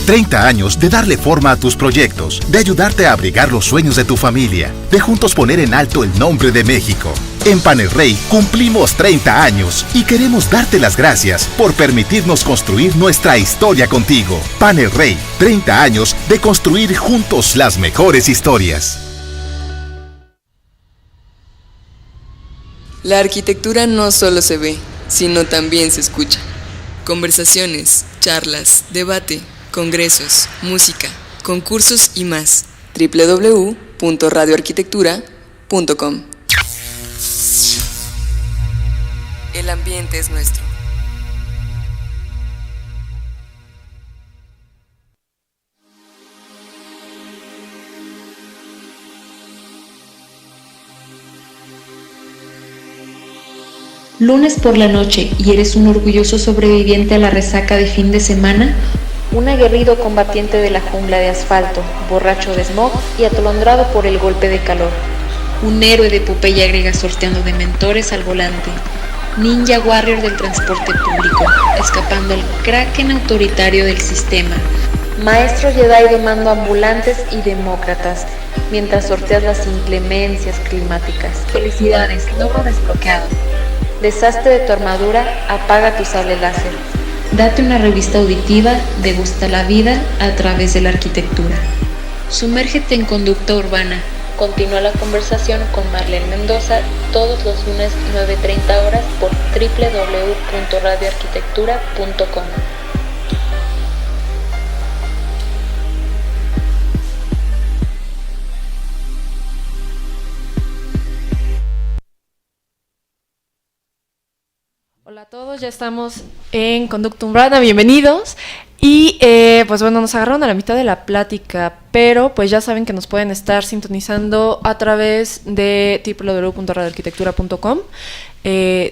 30 años de darle forma a tus proyectos, de ayudarte a abrigar los sueños de tu familia, de juntos poner en alto el nombre de México. En Panerrey cumplimos 30 años y queremos darte las gracias por permitirnos construir nuestra historia contigo. Panerrey, 30 años de construir juntos las mejores historias. La arquitectura no solo se ve, sino también se escucha. Conversaciones, charlas, debate, congresos, música, concursos y más. www.radioarquitectura.com. El ambiente es nuestro. Lunes por la noche y eres un orgulloso sobreviviente a la resaca de fin de semana, un aguerrido combatiente de la jungla de asfalto, borracho de smog y atolondrado por el golpe de calor, un héroe de Popeye Agrega sorteando de mentores al volante, ninja warrior del transporte público, escapando al kraken autoritario del sistema, maestro Jedi domando ambulantes y demócratas, mientras sorteas las inclemencias climáticas. Felicidades, logro desbloqueado. Deshazte de tu armadura, apaga tu sable láser. Date una revista auditiva, degusta la vida a través de la arquitectura. Sumérgete en conducta urbana. Continúa la conversación con Marlene Mendoza todos los lunes 9:30 horas por www.radioarquitectura.com. Hola a todos, ya estamos en Conducta Urbana, bienvenidos. Y pues bueno, nos agarraron a la mitad de la plática, pero pues ya saben que nos pueden estar sintonizando a través de www.radioarquitectura.com.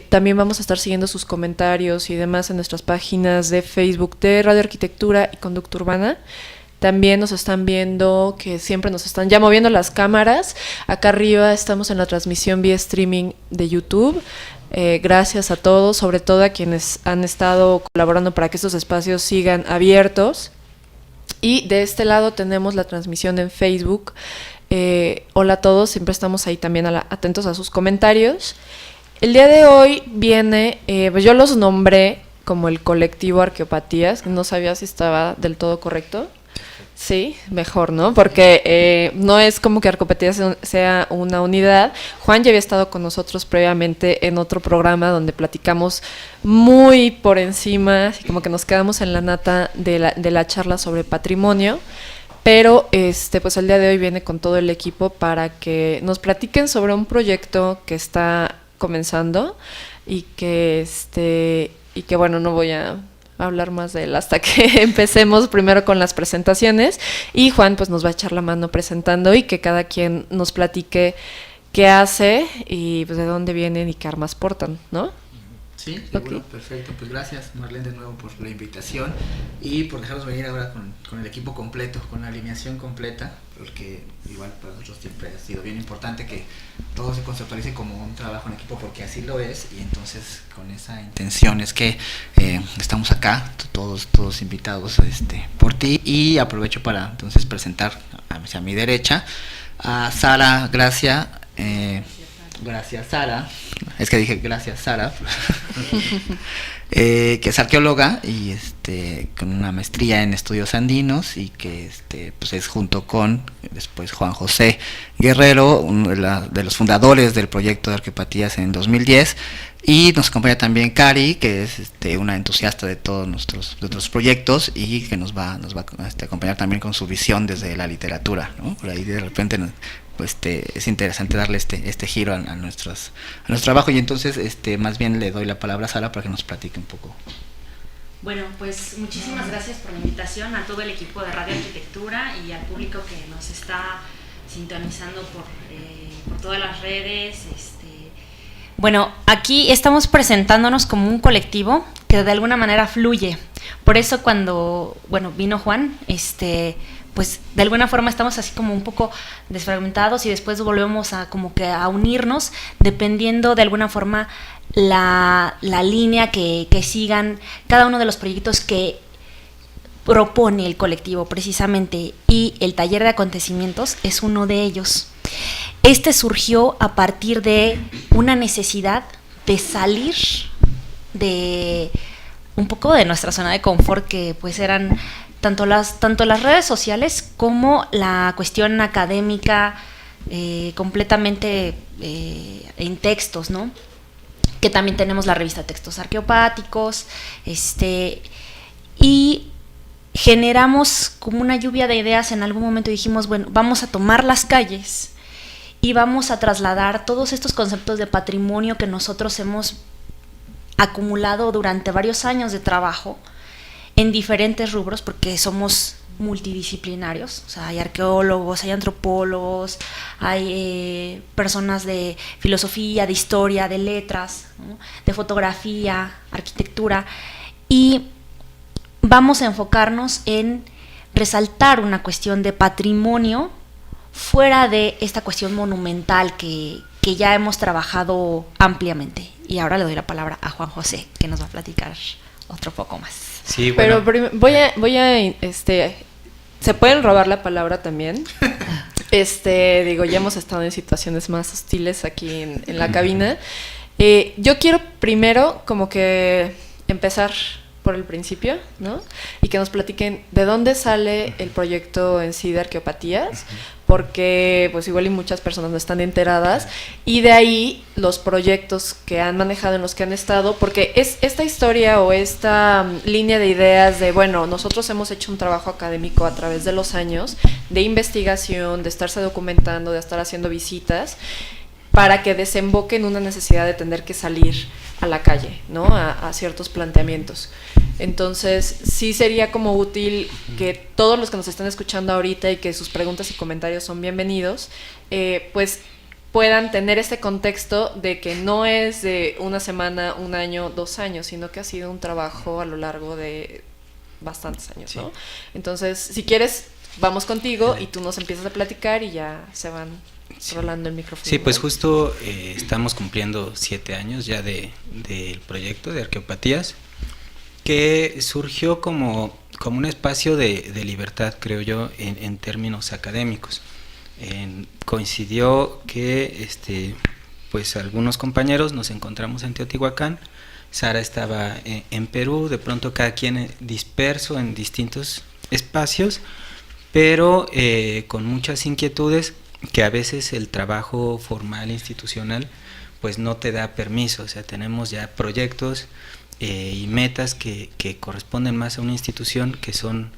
También vamos a estar siguiendo sus comentarios y demás en nuestras páginas de Facebook de Radio Arquitectura y Conducta Urbana. También nos están viendo, que siempre nos están ya moviendo las cámaras. Acá arriba estamos en la transmisión vía streaming de YouTube. Gracias a todos, sobre todo a quienes han estado colaborando para que estos espacios sigan abiertos. Y de este lado tenemos la transmisión en Facebook. Hola a todos, siempre estamos ahí también atentos a sus comentarios. El día de hoy viene, pues yo los nombré como el colectivo Arqueopatías, no sabía si estaba del todo correcto. Sí, mejor, ¿no? Porque no es como que Arqueopatías sea una unidad. Juan ya había estado con nosotros previamente en otro programa donde platicamos muy por encima, así como que nos quedamos en la nata de la charla sobre patrimonio. Pero pues el día de hoy viene con todo el equipo para que nos platiquen sobre un proyecto que está comenzando y que bueno, no voy a hablar más de él hasta que empecemos primero con las presentaciones, y Juan pues nos va a echar la mano presentando y que cada quien nos platique qué hace y pues de dónde vienen y qué armas portan, ¿no? Sí, seguro, okay. Perfecto, pues gracias Marlene de nuevo por la invitación y por dejarnos venir ahora con el equipo completo, con la alineación completa, porque igual para nosotros siempre ha sido bien importante que todo se conceptualice como un trabajo en equipo, porque así lo es, y entonces con esa intención es que estamos acá, todos invitados por ti, y aprovecho para entonces presentar hacia mi derecha a Sara Gracia. Gracias Sara, es que dije gracias Sara, que es arqueóloga y con una maestría en estudios andinos, y que pues es junto con después Juan José Guerrero, uno de los fundadores del proyecto de Arqueopatías en 2010, y nos acompaña también Cari, que es una entusiasta de todos nuestros proyectos y que nos va a acompañar también con su visión desde la literatura, ¿no? Por ahí de repente pues es interesante darle este giro a nuestro trabajo, y entonces más bien le doy la palabra a Sara para que nos platique un poco. Bueno, pues muchísimas gracias por la invitación a todo el equipo de Radio Arquitectura y al público que nos está sintonizando por todas las redes. Bueno, aquí estamos presentándonos como un colectivo que de alguna manera fluye. Por eso cuando vino Juan, pues de alguna forma estamos así como un poco desfragmentados y después volvemos a como que a unirnos dependiendo de alguna forma la línea que sigan cada uno de los proyectos que propone el colectivo precisamente, y el taller de acontecimientos es uno de ellos. Este surgió a partir de una necesidad de salir de un poco de nuestra zona de confort, que pues eran tanto las redes sociales como la cuestión académica, completamente en textos, ¿no? Que también tenemos la revista Textos Arqueopáticos, y generamos como una lluvia de ideas en algún momento. Dijimos, bueno, vamos a tomar las calles y vamos a trasladar todos estos conceptos de patrimonio que nosotros hemos acumulado durante varios años de trabajo en diferentes rubros, porque somos multidisciplinarios. O sea, hay arqueólogos, hay antropólogos, hay personas de filosofía, de historia, de letras, ¿no? De fotografía, arquitectura, y vamos a enfocarnos en resaltar una cuestión de patrimonio fuera de esta cuestión monumental que ya hemos trabajado ampliamente. Y ahora le doy la palabra a Juan José, que nos va a platicar otro poco más. Sí, bueno. Pero voy a se pueden robar la palabra también. Digo, ya hemos estado en situaciones más hostiles aquí en la cabina. Yo quiero primero como que empezar por el principio, ¿no? Y que nos platiquen de dónde sale el proyecto en sí de Arqueopatías, porque pues igual y muchas personas no están enteradas, y de ahí los proyectos que han manejado, en los que han estado, porque es esta historia o esta línea de ideas de, bueno, nosotros hemos hecho un trabajo académico a través de los años, de investigación, de estarse documentando, de estar haciendo visitas, para que desemboque en una necesidad de tener que salir a la calle, ¿no? A ciertos planteamientos. Entonces, sí sería como útil que todos los que nos están escuchando ahorita y que sus preguntas y comentarios son bienvenidos, pues puedan tener este contexto de que no es de una semana, un año, 2 años, sino que ha sido un trabajo a lo largo de bastantes años, ¿no? Sí. Entonces, si quieres, vamos contigo y tú nos empiezas a platicar y ya se van rolando el micrófono. Sí, pues justo estamos cumpliendo 7 años ya del proyecto de Arqueopatías, que surgió como un espacio de libertad, creo yo, en términos académicos. Coincidió que pues algunos compañeros nos encontramos en Teotihuacán, Sara estaba en Perú, de pronto cada quien disperso en distintos espacios, pero con muchas inquietudes que a veces el trabajo formal institucional pues no te da permiso. O sea, tenemos ya proyectos y metas que corresponden más a una institución, que son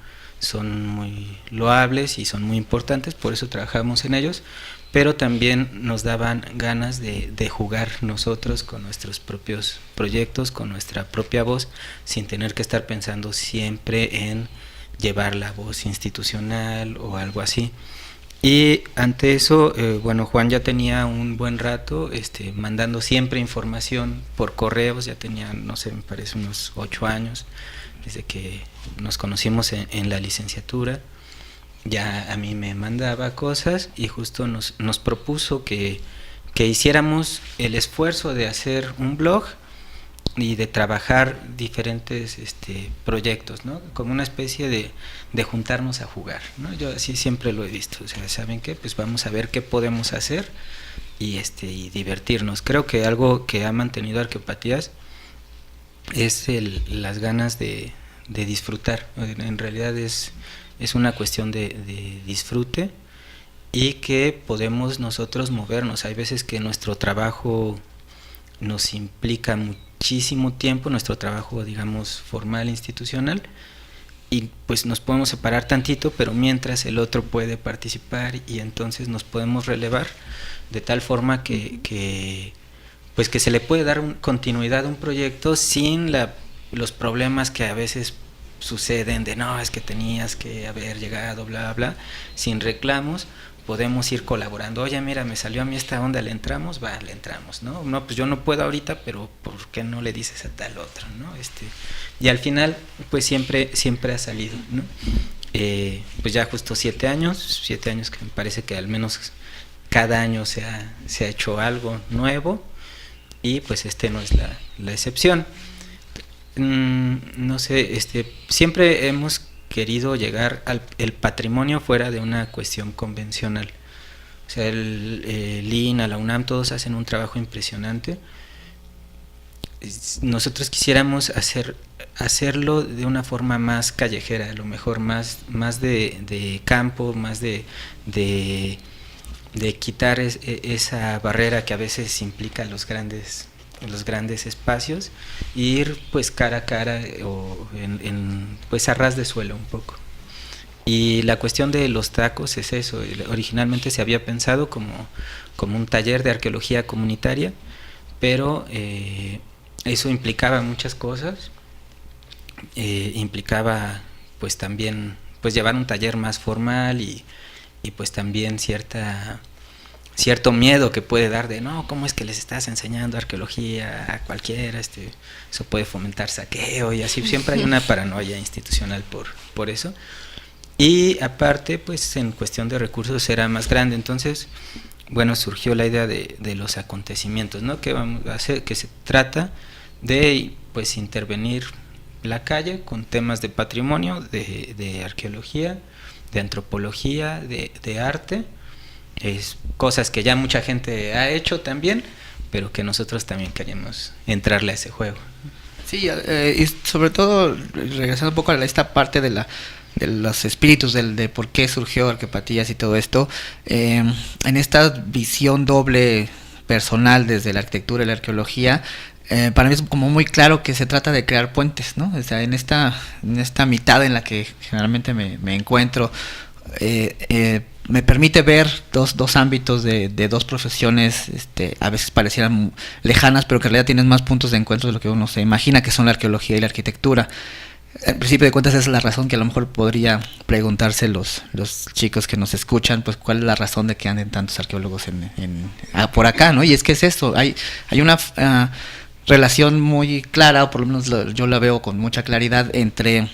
muy loables y son muy importantes, por eso trabajamos en ellos, pero también nos daban ganas de jugar nosotros con nuestros propios proyectos, con nuestra propia voz, sin tener que estar pensando siempre en llevar la voz institucional o algo así. Y ante eso, bueno, Juan ya tenía un buen rato mandando siempre información por correos, ya tenía, no sé, me parece unos 8 años, desde que nos conocimos en la licenciatura. Ya a mí me mandaba cosas y justo nos propuso que hiciéramos el esfuerzo de hacer un blog y de trabajar diferentes proyectos, ¿no? Como una especie de juntarnos a jugar, ¿no? Yo así siempre lo he visto. O sea, ¿saben qué? Pues vamos a ver qué podemos hacer y divertirnos. Creo que algo que ha mantenido Arqueopatías es las ganas de disfrutar. En realidad es una cuestión de disfrute y que podemos nosotros movernos. Hay veces que nuestro trabajo nos implica muchísimo tiempo, nuestro trabajo, digamos, formal, institucional, y pues nos podemos separar tantito, pero mientras el otro puede participar y entonces nos podemos relevar de tal forma que se le puede dar continuidad a un proyecto sin los problemas que a veces suceden de no, es que tenías que haber llegado, bla, bla, sin reclamos. Podemos ir colaborando. Oye, mira, me salió a mí esta onda, ¿le entramos? Va, le entramos, ¿no? No, pues yo no puedo ahorita, pero ¿por qué no le dices a tal otro, no? Y al final, pues siempre ha salido, ¿no? Pues ya justo 7 años que me parece que al menos cada año se ha hecho algo nuevo, y pues no es la excepción. No sé, siempre hemos querido llegar al el patrimonio fuera de una cuestión convencional. O sea, el INA, la UNAM, todos hacen un trabajo impresionante. Nosotros quisiéramos hacerlo de una forma más callejera, a lo mejor más de campo, más de quitar esa barrera que a veces implica los grandes espacios, e ir pues cara a cara o pues a ras de suelo un poco. Y la cuestión de los tacos es eso. Originalmente se había pensado como un taller de arqueología comunitaria, pero eso implicaba muchas cosas. Implicaba pues también pues llevar un taller más formal y pues también cierto miedo que puede dar de no, ¿cómo es que les estás enseñando arqueología a cualquiera? Eso puede fomentar saqueo y así. Siempre hay una paranoia institucional por eso. Y aparte, pues en cuestión de recursos era más grande. Entonces, bueno, surgió la idea de los acontecimientos, ¿no? Que vamos a hacer, que se trata de pues intervenir la calle con temas de patrimonio, de arqueología, de antropología, de arte, cosas que ya mucha gente ha hecho también, pero que nosotros también queremos entrarle a ese juego. Sí, y sobre todo regresando un poco a esta parte de los espíritus de por qué surgió Arquepatías y todo esto, en esta visión doble personal desde la arquitectura y la arqueología, para mí es como muy claro que se trata de crear puentes, ¿no? O sea, en esta mitad en la que generalmente me encuentro, me permite ver dos ámbitos de dos profesiones, a veces parecieran lejanas, pero que en realidad tienen más puntos de encuentro de lo que uno se imagina, que son la arqueología y la arquitectura. En principio de cuentas, esa es la razón que a lo mejor podría preguntarse los chicos que nos escuchan, pues cuál es la razón de que anden tantos arqueólogos por acá, ¿no? Y es que es eso, hay una relación muy clara, o por lo menos yo la veo con mucha claridad, entre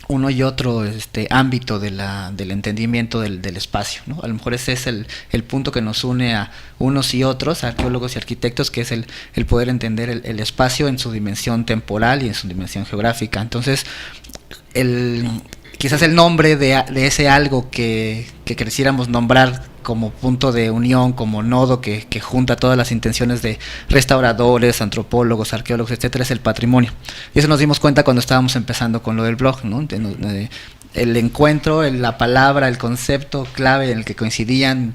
uno y otro ámbito del entendimiento del espacio, ¿no? A lo mejor ese es el punto que nos une a unos y otros, arqueólogos y arquitectos, que es el poder entender el espacio en su dimensión temporal y en su dimensión geográfica. Entonces, quizás el nombre de ese algo que quisiéramos nombrar como punto de unión, como nodo que junta todas las intenciones de restauradores, antropólogos, arqueólogos, etcétera, es el patrimonio. Y eso nos dimos cuenta cuando estábamos empezando con lo del blog, ¿no? El encuentro, la palabra, el concepto clave en el que coincidían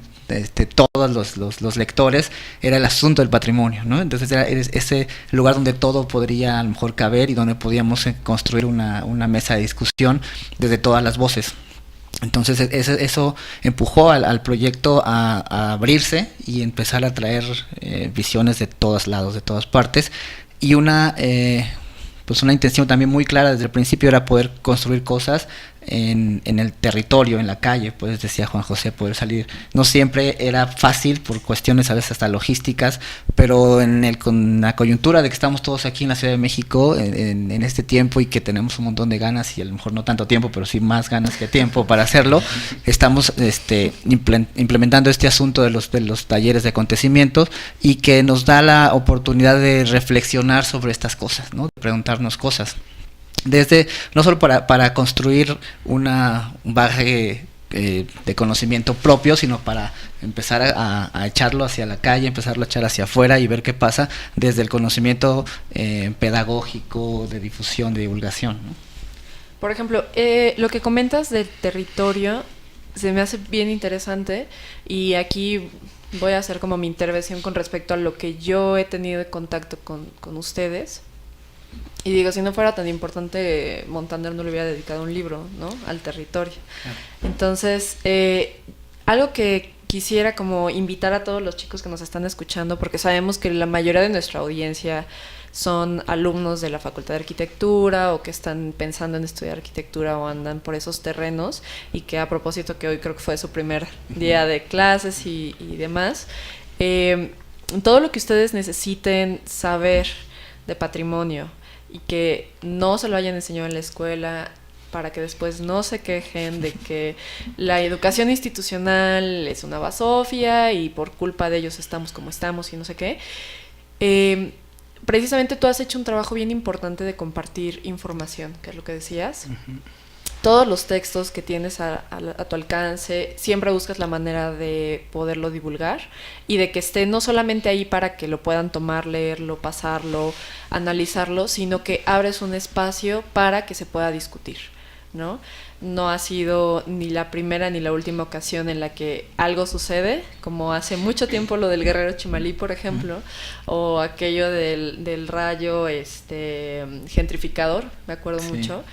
todos los lectores era el asunto del patrimonio, ¿no? Entonces era ese lugar donde todo podría a lo mejor caber y donde podíamos construir una mesa de discusión desde todas las voces. Entonces eso empujó al proyecto a abrirse y empezar a traer visiones de todos lados, de todas partes, y una intención también muy clara desde el principio era poder construir cosas en el territorio, en la calle. Pues decía Juan José, poder salir no siempre era fácil por cuestiones a veces hasta logísticas, pero con la coyuntura de que estamos todos aquí en la Ciudad de México en este tiempo y que tenemos un montón de ganas, y a lo mejor no tanto tiempo, pero sí más ganas que tiempo para hacerlo, estamos implementando este asunto de los talleres de acontecimientos, y que nos da la oportunidad de reflexionar sobre estas cosas, ¿no? De preguntarnos cosas. No solo para construir un bagaje de conocimiento propio, sino para empezar a echarlo hacia la calle, empezarlo a echar hacia afuera y ver qué pasa desde el conocimiento pedagógico, de difusión, de divulgación, ¿no? Por ejemplo, lo que comentas del territorio se me hace bien interesante, y aquí voy a hacer como mi intervención con respecto a lo que yo he tenido de contacto con ustedes. Y digo, si no fuera tan importante, Montaner no le hubiera dedicado un libro, ¿no?, al territorio. Entonces, algo que quisiera como invitar a todos los chicos que nos están escuchando, porque sabemos que la mayoría de nuestra audiencia son alumnos de la Facultad de Arquitectura, o que están pensando en estudiar arquitectura o andan por esos terrenos, y que a propósito que hoy creo que fue su primer día de clases y demás, todo lo que ustedes necesiten saber de patrimonio y que no se lo hayan enseñado en la escuela, para que después no se quejen de que la educación institucional es una basofia y por culpa de ellos estamos como estamos y no sé qué. Precisamente tú has hecho un trabajo bien importante de compartir información, que es lo que decías. todos los textos que tienes a tu alcance, siempre buscas la manera de poderlo divulgar y de que esté no solamente ahí para que lo puedan tomar, leerlo, pasarlo, analizarlo, sino que abres un espacio para que se pueda discutir, ¿no? No ha sido ni la primera ni la última ocasión en la que algo sucede, como hace mucho tiempo lo del guerrero Chimalí, por ejemplo, o aquello del rayo gentrificador, me acuerdo mucho,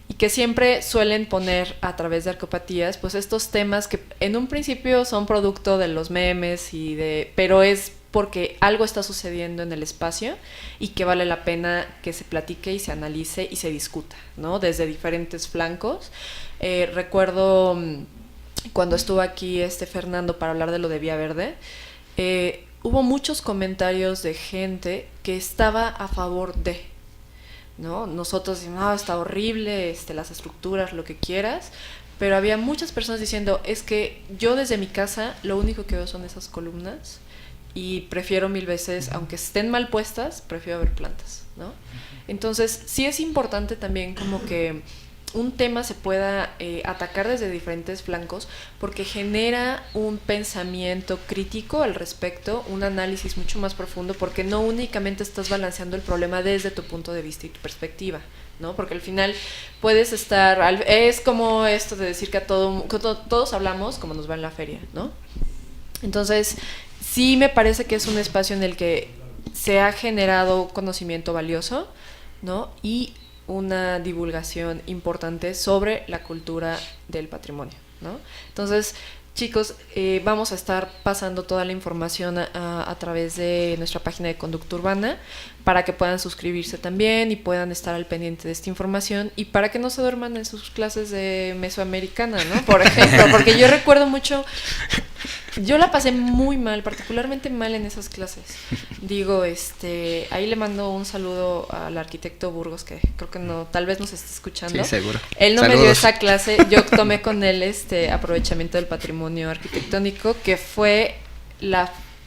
y que siempre suelen poner a través de Arcopatías pues estos temas que en un principio son producto de los memes pero es porque algo está sucediendo en el espacio y que vale la pena que se platique y se analice y se discuta, ¿no? Desde diferentes flancos. Recuerdo cuando estuvo aquí Fernando para hablar de lo de Vía Verde, hubo muchos comentarios de gente que estaba a favor de, ¿no? Nosotros decimos, está horrible, las estructuras, lo que quieras, pero había muchas personas diciendo, es que yo desde mi casa lo único que veo son esas columnas y prefiero mil veces, aunque estén mal puestas, prefiero ver plantas, ¿no? Entonces, sí es importante también como que un tema se pueda atacar desde diferentes flancos porque genera un pensamiento crítico al respecto, un análisis mucho más profundo, porque no únicamente estás balanceando el problema desde tu punto de vista y tu perspectiva, ¿no? Porque al final puedes estar, es como esto de decir que todos hablamos como nos va en la feria, ¿no? Entonces, sí me parece que es un espacio en el que se ha generado conocimiento valioso, ¿no? Y una divulgación importante sobre la cultura del patrimonio, ¿no? Entonces, chicos, vamos a estar pasando toda la información a través de nuestra página de Conducta Urbana para que puedan suscribirse también y puedan estar al pendiente de esta información y para que no se duerman en sus clases de mesoamericana, ¿no? Por ejemplo, porque yo recuerdo mucho, yo la pasé muy mal, particularmente mal en esas clases. Digo, ahí le mando un saludo al arquitecto Burgos, que creo que tal vez nos esté escuchando. Sí, seguro. Él no Saludos. me dio esa clase, yo tomé con él aprovechamiento del patrimonio arquitectónico, que fue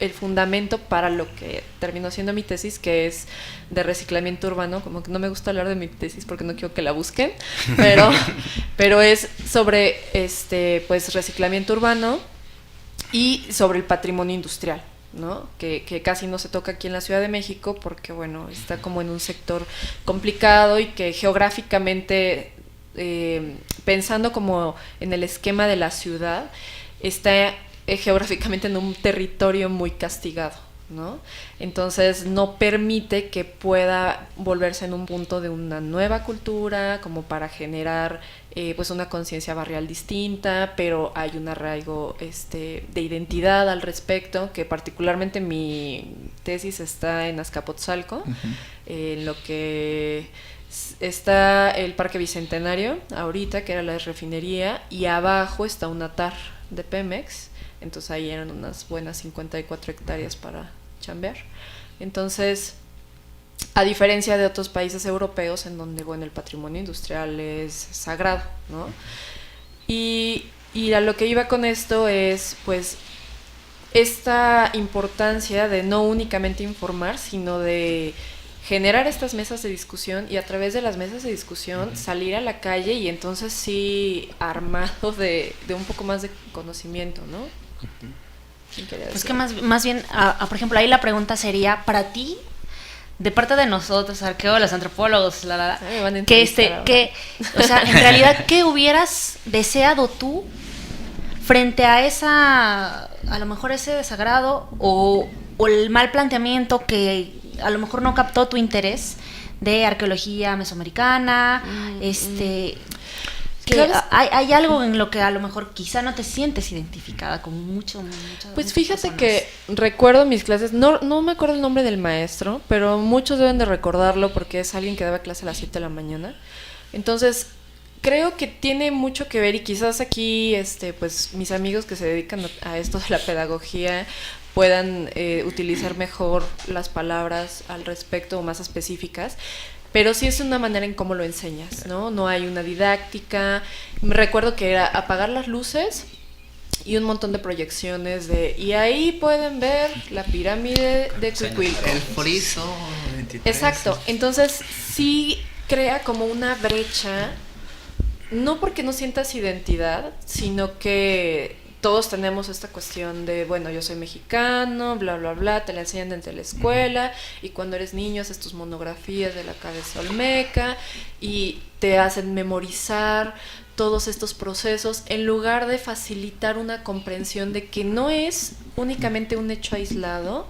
el fundamento para lo que terminó siendo mi tesis, que es de reciclamiento urbano. Como que no me gusta hablar de mi tesis porque no quiero que la busquen, pero es sobre pues reciclamiento urbano y sobre el patrimonio industrial, ¿no? Que casi no se toca aquí en la Ciudad de México porque, bueno, está como en un sector complicado y que geográficamente, pensando como en el esquema de la ciudad, está geográficamente en un territorio muy castigado, ¿no? Entonces no permite que pueda volverse en un punto de una nueva cultura como para generar pues una conciencia barrial distinta, pero hay un arraigo de identidad al respecto, que particularmente mi tesis está en Azcapotzalco, en lo que está el Parque Bicentenario ahorita, que era la refinería, y abajo está un ATAR de Pemex. Entonces ahí eran unas buenas 54 hectáreas para chambear. Entonces, a diferencia de otros países europeos en donde, bueno, el patrimonio industrial es sagrado, ¿no? Y a lo que iba con esto es, pues, esta importancia de no únicamente informar, sino de generar estas mesas de discusión y a través de las mesas de discusión salir a la calle y entonces sí armado de un poco más de conocimiento, ¿no? Pues que más bien, por ejemplo, ahí la pregunta sería, para ti, de parte de nosotros, arqueólogos, antropólogos, o sea, en realidad, ¿qué hubieras deseado tú frente a a lo mejor ese desagrado o el mal planteamiento que a lo mejor no captó tu interés de arqueología mesoamericana, que hay algo en lo que a lo mejor quizá no te sientes identificada con mucho pues fíjate personas. Que recuerdo mis clases, no me acuerdo el nombre del maestro, pero muchos deben de recordarlo porque es alguien que daba clase a las 7 de la mañana. Entonces creo que tiene mucho que ver, y quizás aquí pues mis amigos que se dedican a esto de la pedagogía puedan utilizar mejor las palabras al respecto o más específicas, pero sí es una manera en cómo lo enseñas, ¿no? No hay una didáctica. Me recuerdo que era apagar las luces y un montón de proyecciones y ahí pueden ver la pirámide de Cuicuilco. El friso 23. Exacto. Entonces sí crea como una brecha no porque no sientas identidad, sino que todos tenemos esta cuestión de, bueno, yo soy mexicano, bla, bla, bla, te la enseñan desde la escuela, y cuando eres niño haces tus monografías de la cabeza olmeca, y te hacen memorizar todos estos procesos, en lugar de facilitar una comprensión de que no es únicamente un hecho aislado,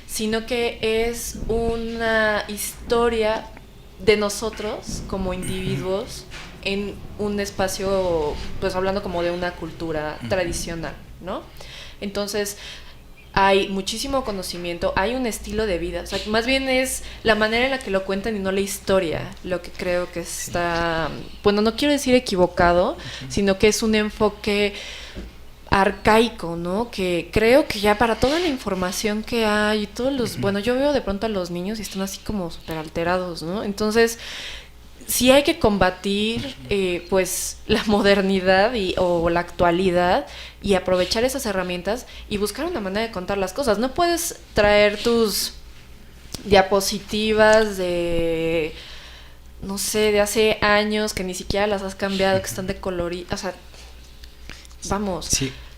sino que es una historia de nosotros como individuos en un espacio, pues hablando como de una cultura tradicional, ¿no? Entonces, hay muchísimo conocimiento, hay un estilo de vida, o sea, más bien es la manera en la que lo cuentan y no la historia, lo que creo que está, bueno, no quiero decir equivocado, sino que es un enfoque arcaico, ¿no? Que creo que ya para toda la información que hay, todos los, bueno, yo veo de pronto a los niños y están así como súper alterados, ¿no? Entonces, sí hay que combatir pues la modernidad o la actualidad y aprovechar esas herramientas y buscar una manera de contar las cosas. No puedes traer tus diapositivas de, no sé, de hace años que ni siquiera las has cambiado, que están de colorido, o sea, vamos.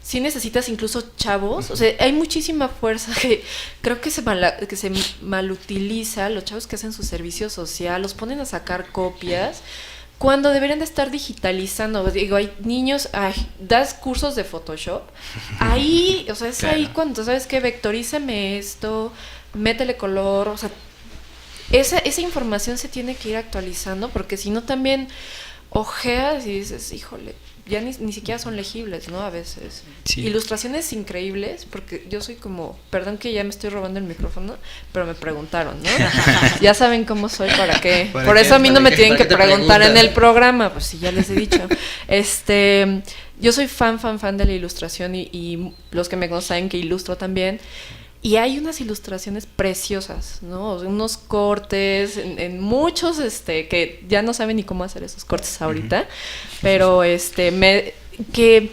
Sí necesitas incluso chavos, o sea, hay muchísima fuerza que creo que se malutiliza, los chavos que hacen su servicio social, los ponen a sacar copias, cuando deberían de estar digitalizando. Digo, hay niños, das cursos de Photoshop, ahí, o sea, es claro. Ahí cuando, ¿sabes qué? Vectorízame esto, métele color, o sea, esa información se tiene que ir actualizando, porque si no también ojeas y dices, híjole, ya ni siquiera son legibles, ¿no? A veces. Sí. Ilustraciones increíbles, porque yo soy como, perdón que ya me estoy robando el micrófono, pero me preguntaron, ¿no? Ya saben cómo soy, ¿para qué? Por eso a mí no me tienen que preguntar en el programa, pues sí, ya les he dicho. Yo soy fan de la ilustración y los que me conocen saben que ilustro también. Y hay unas ilustraciones preciosas, ¿no? unos cortes en muchos que ya no saben ni cómo hacer esos cortes ahorita, pero que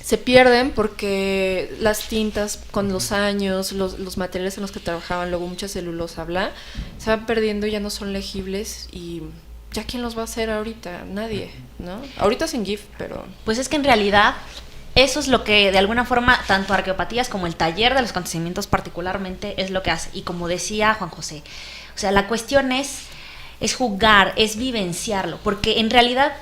se pierden porque las tintas con los años, los materiales en los que trabajaban, luego mucha celulosa, bla, se van perdiendo y ya no son legibles. Y ya quién los va a hacer ahorita, nadie, ¿no? Ahorita sin GIF, pero pues es que en realidad eso es lo que de alguna forma tanto Arqueopatías como el taller de los acontecimientos particularmente es lo que hace. Y como decía Juan José, o sea, la cuestión es jugar, es vivenciarlo, porque en realidad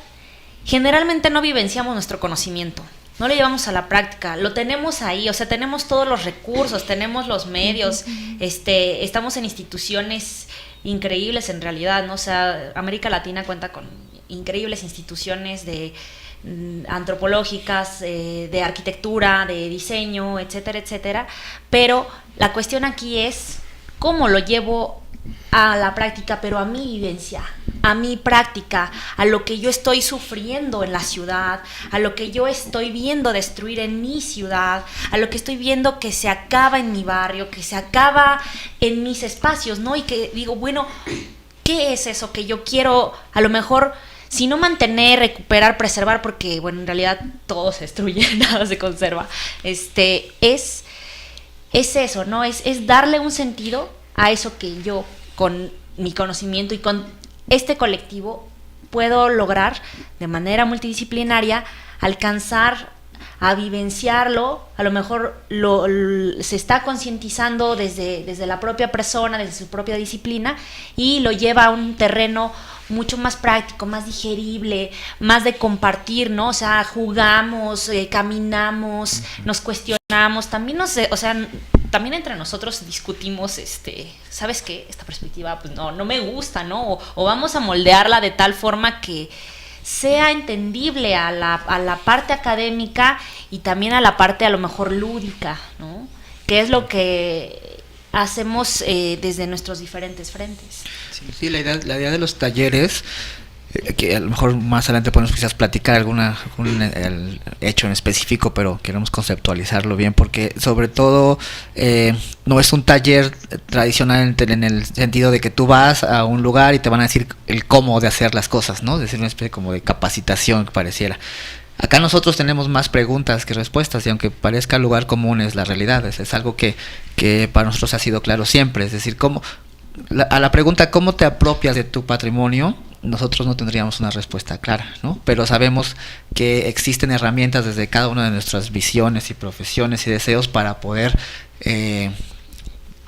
generalmente no vivenciamos nuestro conocimiento, no lo llevamos a la práctica, lo tenemos ahí, o sea, tenemos todos los recursos, tenemos los medios, estamos en instituciones increíbles en realidad, ¿no? O sea, América Latina cuenta con increíbles instituciones antropológicas, de arquitectura, de diseño, etcétera, etcétera, pero la cuestión aquí es cómo lo llevo a la práctica, pero a mi vivencia, a mi práctica, a lo que yo estoy sufriendo en la ciudad, a lo que yo estoy viendo destruir en mi ciudad, a lo que estoy viendo que se acaba en mi barrio, que se acaba en mis espacios, ¿no? Y que digo, bueno, ¿qué es eso que yo quiero a lo mejor, si no mantener, recuperar, preservar, porque, bueno, en realidad todo se destruye, nada se conserva, es eso, ¿no? Es darle un sentido a eso que yo, con mi conocimiento y con este colectivo, puedo lograr de manera multidisciplinaria, alcanzar a vivenciarlo. A lo mejor se está concientizando desde la propia persona, desde su propia disciplina, y lo lleva a un terreno mucho más práctico, más digerible, más de compartir, ¿no? O sea, jugamos, caminamos, nos cuestionamos, también también entre nosotros discutimos, ¿sabes qué? Esta perspectiva, pues no me gusta, ¿no? O vamos a moldearla de tal forma que sea entendible a la parte académica y también a la parte a lo mejor lúdica, ¿no? Que es lo que hacemos desde nuestros diferentes frentes. Sí, la idea de los talleres, que a lo mejor más adelante podemos quizás platicar algún hecho en específico, pero queremos conceptualizarlo bien, porque sobre todo no es un taller tradicional en el sentido de que tú vas a un lugar y te van a decir el cómo de hacer las cosas, ¿no? Es decir, una especie como de capacitación que pareciera. Acá nosotros tenemos más preguntas que respuestas, y aunque parezca lugar común, es la realidad, es algo que para nosotros ha sido claro siempre, es decir, a la pregunta ¿cómo te apropias de tu patrimonio? nosotros no tendríamos una respuesta clara, ¿no? Pero sabemos que existen herramientas desde cada una de nuestras visiones y profesiones y deseos para poder,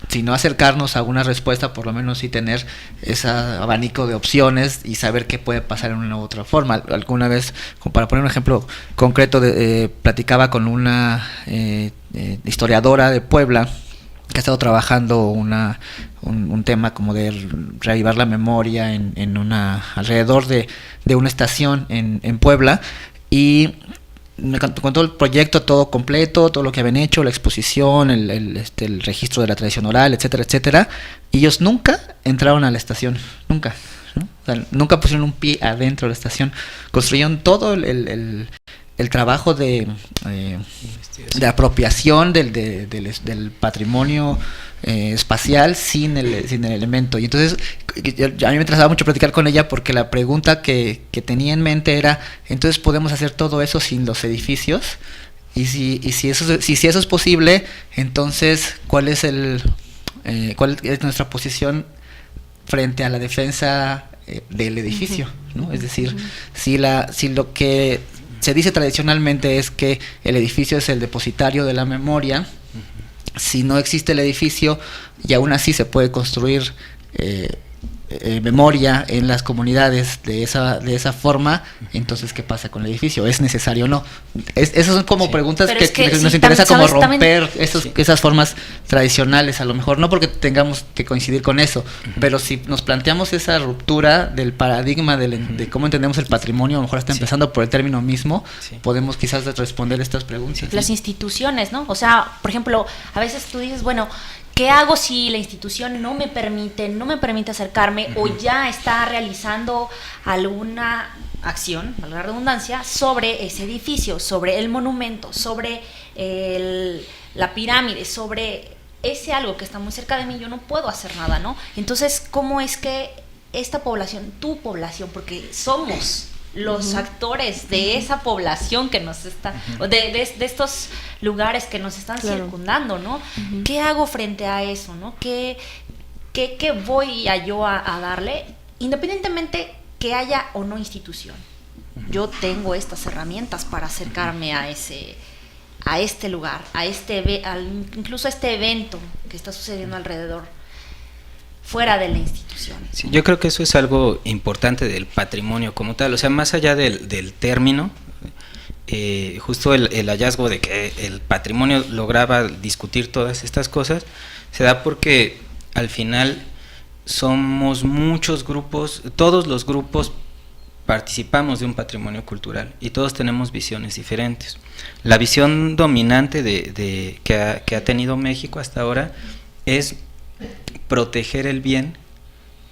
si no acercarnos a una respuesta, por lo menos sí tener ese abanico de opciones y saber qué puede pasar en una u otra forma. Alguna vez, para poner un ejemplo concreto, platicaba con una historiadora de Puebla que ha estado trabajando un tema como de reavivar la memoria alrededor de una estación en Puebla, y me contó el proyecto todo completo, todo lo que habían hecho, la exposición, el registro de la tradición oral, etcétera, etcétera, y ellos nunca entraron a la estación, nunca, ¿no? O sea, nunca pusieron un pie adentro de la estación, construyeron todo el trabajo de apropiación del patrimonio espacial sin el elemento. Y entonces a mí me interesaba mucho platicar con ella, porque la pregunta que tenía en mente era: entonces podemos hacer todo eso sin los edificios, y si eso es posible, entonces ¿cuál es nuestra posición frente a la defensa del edificio, ¿no? Es decir, si lo que se dice tradicionalmente es que el edificio es el depositario de la memoria, si no existe el edificio y aún así se puede construir memoria en las comunidades de esa forma, entonces ¿qué pasa con el edificio? ¿Es necesario o no? Esas son como preguntas que nos interesa como romper esas formas tradicionales, a lo mejor no porque tengamos que coincidir con eso, pero si nos planteamos esa ruptura del paradigma de cómo entendemos el patrimonio, a lo mejor está empezando por el término mismo, podemos quizás responder estas preguntas. Las instituciones, ¿no? O sea, por ejemplo, a veces tú dices, bueno, ¿qué hago si la institución no me permite acercarme o ya está realizando alguna acción, valga la redundancia, sobre ese edificio, sobre el monumento, sobre la pirámide, sobre ese algo que está muy cerca de mí? Yo no puedo hacer nada, ¿no? Entonces, ¿cómo es que esta población, tu población, porque somos los actores de esa población que nos está, de estos lugares que nos están circundando, ¿no? ¿Qué hago frente a eso, no? ¿Qué voy yo a darle, independientemente que haya o no institución? Yo tengo estas herramientas para acercarme a este lugar, incluso a este evento que está sucediendo alrededor, fuera de la institución. Sí, yo creo que eso es algo importante del patrimonio como tal, o sea, más allá del término, justo el hallazgo de que el patrimonio lograba discutir todas estas cosas, se da porque al final somos muchos grupos, todos los grupos participamos de un patrimonio cultural y todos tenemos visiones diferentes. La visión dominante que ha tenido México hasta ahora es proteger el bien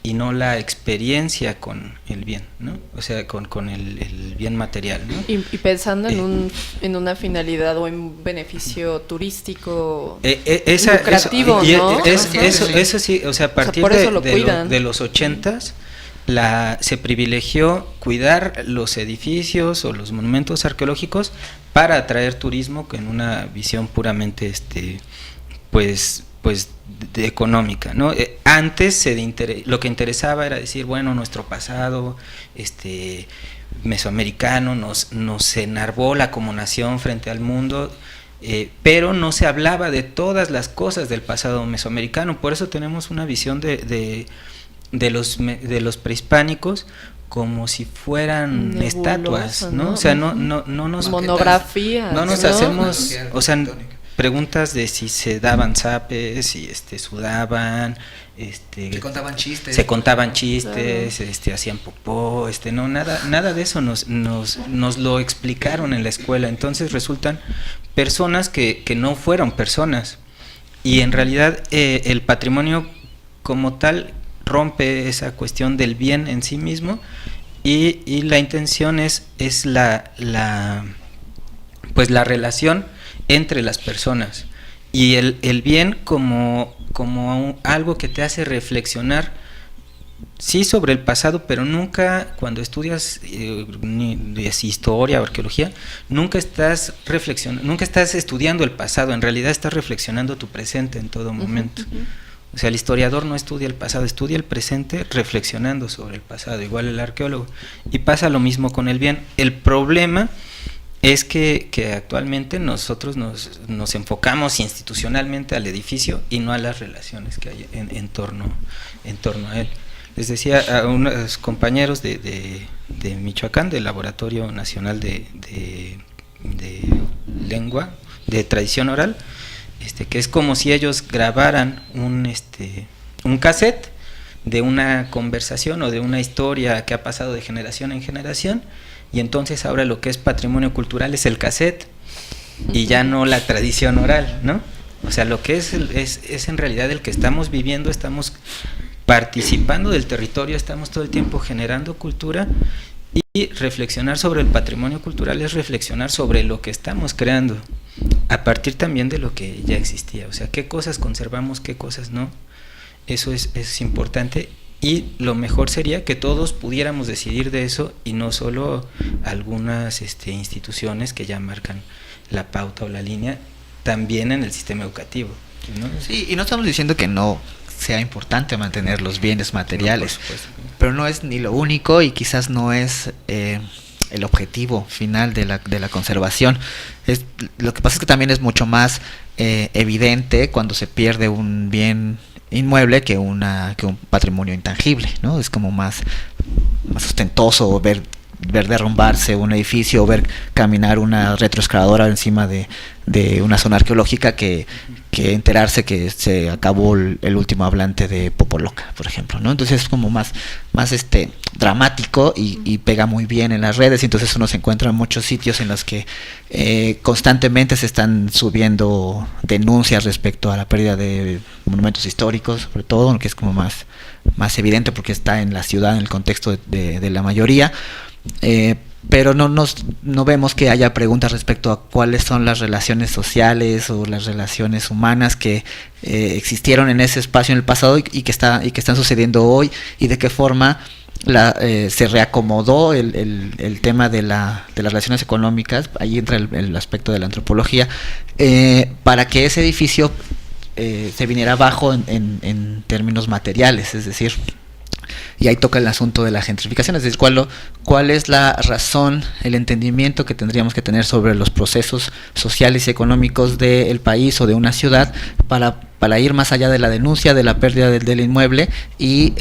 y no la experiencia con el bien, ¿no? O sea, con el bien material, ¿no? Y pensando en una finalidad o en un beneficio turístico lucrativo, ¿no? Eso sí, o sea, a partir de los 80s se privilegió cuidar los edificios o los monumentos arqueológicos para atraer turismo en una visión puramente pues económica, ¿no? Antes lo que interesaba era decir, bueno, nuestro pasado mesoamericano nos enarbola como nación frente al mundo, pero no se hablaba de todas las cosas del pasado mesoamericano. Por eso tenemos una visión de los prehispánicos como si fueran nebulosa, estatuas, ¿no? O sea, no nos monografías, no nos hacemos, o sea, preguntas de si se daban zapes, si sudaban, se contaban chistes, hacían popó, no, nada de eso nos lo explicaron en la escuela. Entonces resultan personas que no fueron personas, y en realidad el patrimonio como tal rompe esa cuestión del bien en sí mismo, y la intención es la relación entre las personas, y el bien como algo que te hace reflexionar, sí, sobre el pasado, pero nunca, cuando estudias historia o arqueología, nunca estás estudiando el pasado, en realidad estás reflexionando tu presente en todo momento. O sea, el historiador no estudia el pasado, estudia el presente reflexionando sobre el pasado, igual el arqueólogo. Y pasa lo mismo con el bien. El problema es que actualmente nosotros nos enfocamos institucionalmente al edificio y no a las relaciones que hay en torno a él. Les decía a unos compañeros de Michoacán, del Laboratorio Nacional de Lengua, de Tradición Oral, que es como si ellos grabaran un cassette de una conversación o de una historia que ha pasado de generación en generación, y entonces ahora lo que es patrimonio cultural es el cassette y ya no la tradición oral, ¿no? O sea, lo que es en realidad el que estamos viviendo, estamos participando del territorio, estamos todo el tiempo generando cultura, y reflexionar sobre el patrimonio cultural es reflexionar sobre lo que estamos creando, a partir también de lo que ya existía, o sea, qué cosas conservamos, qué cosas no. Eso es importante, y lo mejor sería que todos pudiéramos decidir de eso y no solo algunas instituciones que ya marcan la pauta o la línea, también en el sistema educativo, ¿no? Sí, y no estamos diciendo que no sea importante mantener los bienes materiales, no, pero no es ni lo único y quizás no es el objetivo final de la conservación. Lo que pasa es que también es mucho más evidente cuando se pierde un bien inmueble que un patrimonio intangible, ¿no? Es como más ostentoso ver derrumbarse un edificio o ver caminar una retroexcavadora encima de una zona arqueológica que enterarse que se acabó el último hablante de Popoloca, por ejemplo, ¿no? Entonces es como más dramático y pega muy bien en las redes, y entonces uno se encuentra en muchos sitios en los que constantemente se están subiendo denuncias respecto a la pérdida de monumentos históricos, sobre todo, que es como más evidente porque está en la ciudad, en el contexto de la mayoría. Pero no vemos que haya preguntas respecto a cuáles son las relaciones sociales o las relaciones humanas que existieron en ese espacio en el pasado y que están sucediendo hoy, y de qué forma se reacomodó el tema de las relaciones económicas. Ahí entra el aspecto de la antropología, para que ese edificio se viniera abajo en términos materiales, es decir, y ahí toca el asunto de la gentrificación, es decir, cuál es la razón, el entendimiento que tendríamos que tener sobre los procesos sociales y económicos del país o de una ciudad para ir más allá de la denuncia de la pérdida del inmueble y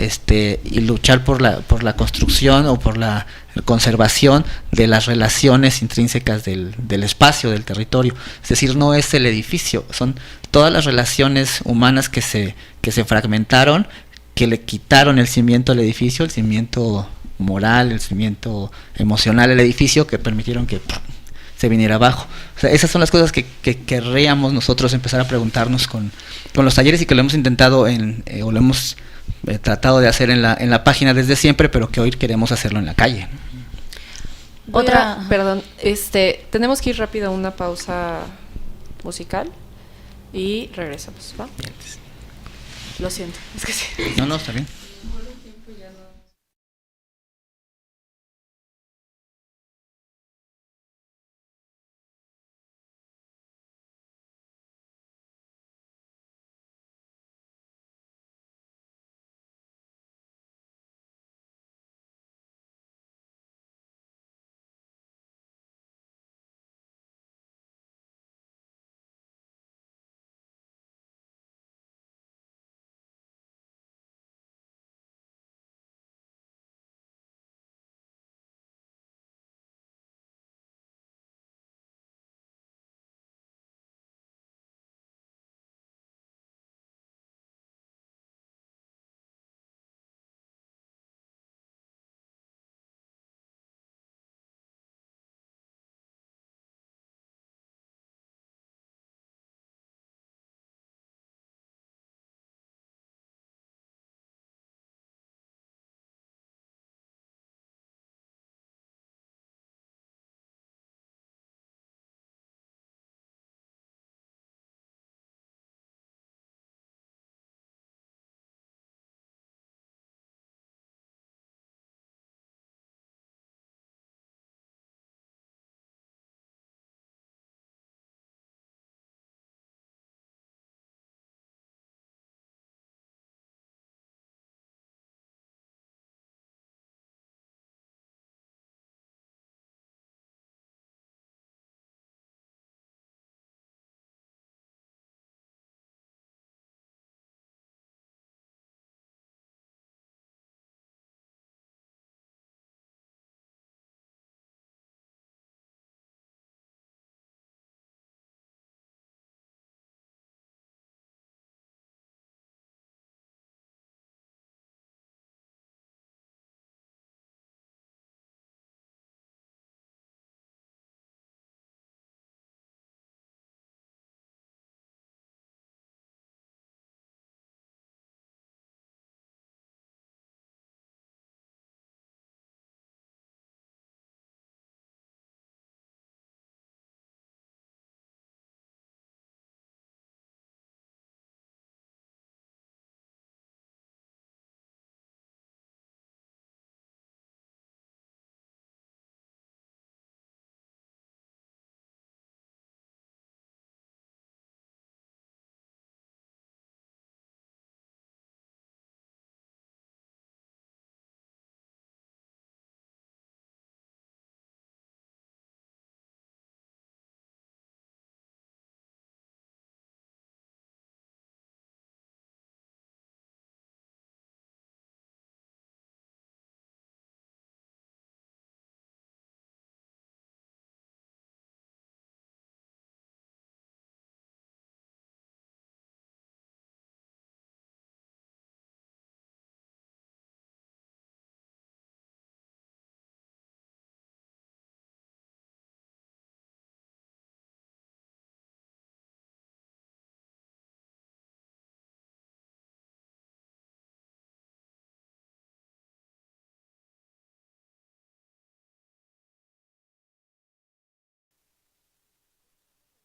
luchar por la construcción o por la conservación de las relaciones intrínsecas del espacio, del territorio. Es decir, no es el edificio, son todas las relaciones humanas que se fragmentaron, que le quitaron el cimiento al edificio, el cimiento moral, el cimiento emocional al edificio, que permitieron que se viniera abajo. O sea, esas son las cosas que querríamos nosotros empezar a preguntarnos con los talleres, y que lo hemos intentado o lo hemos tratado de hacer en la página desde siempre, pero que hoy queremos hacerlo en la calle. Perdón, tenemos que ir rápido a una pausa musical y regresamos, ¿va? Lo siento, es que sí. No, está bien.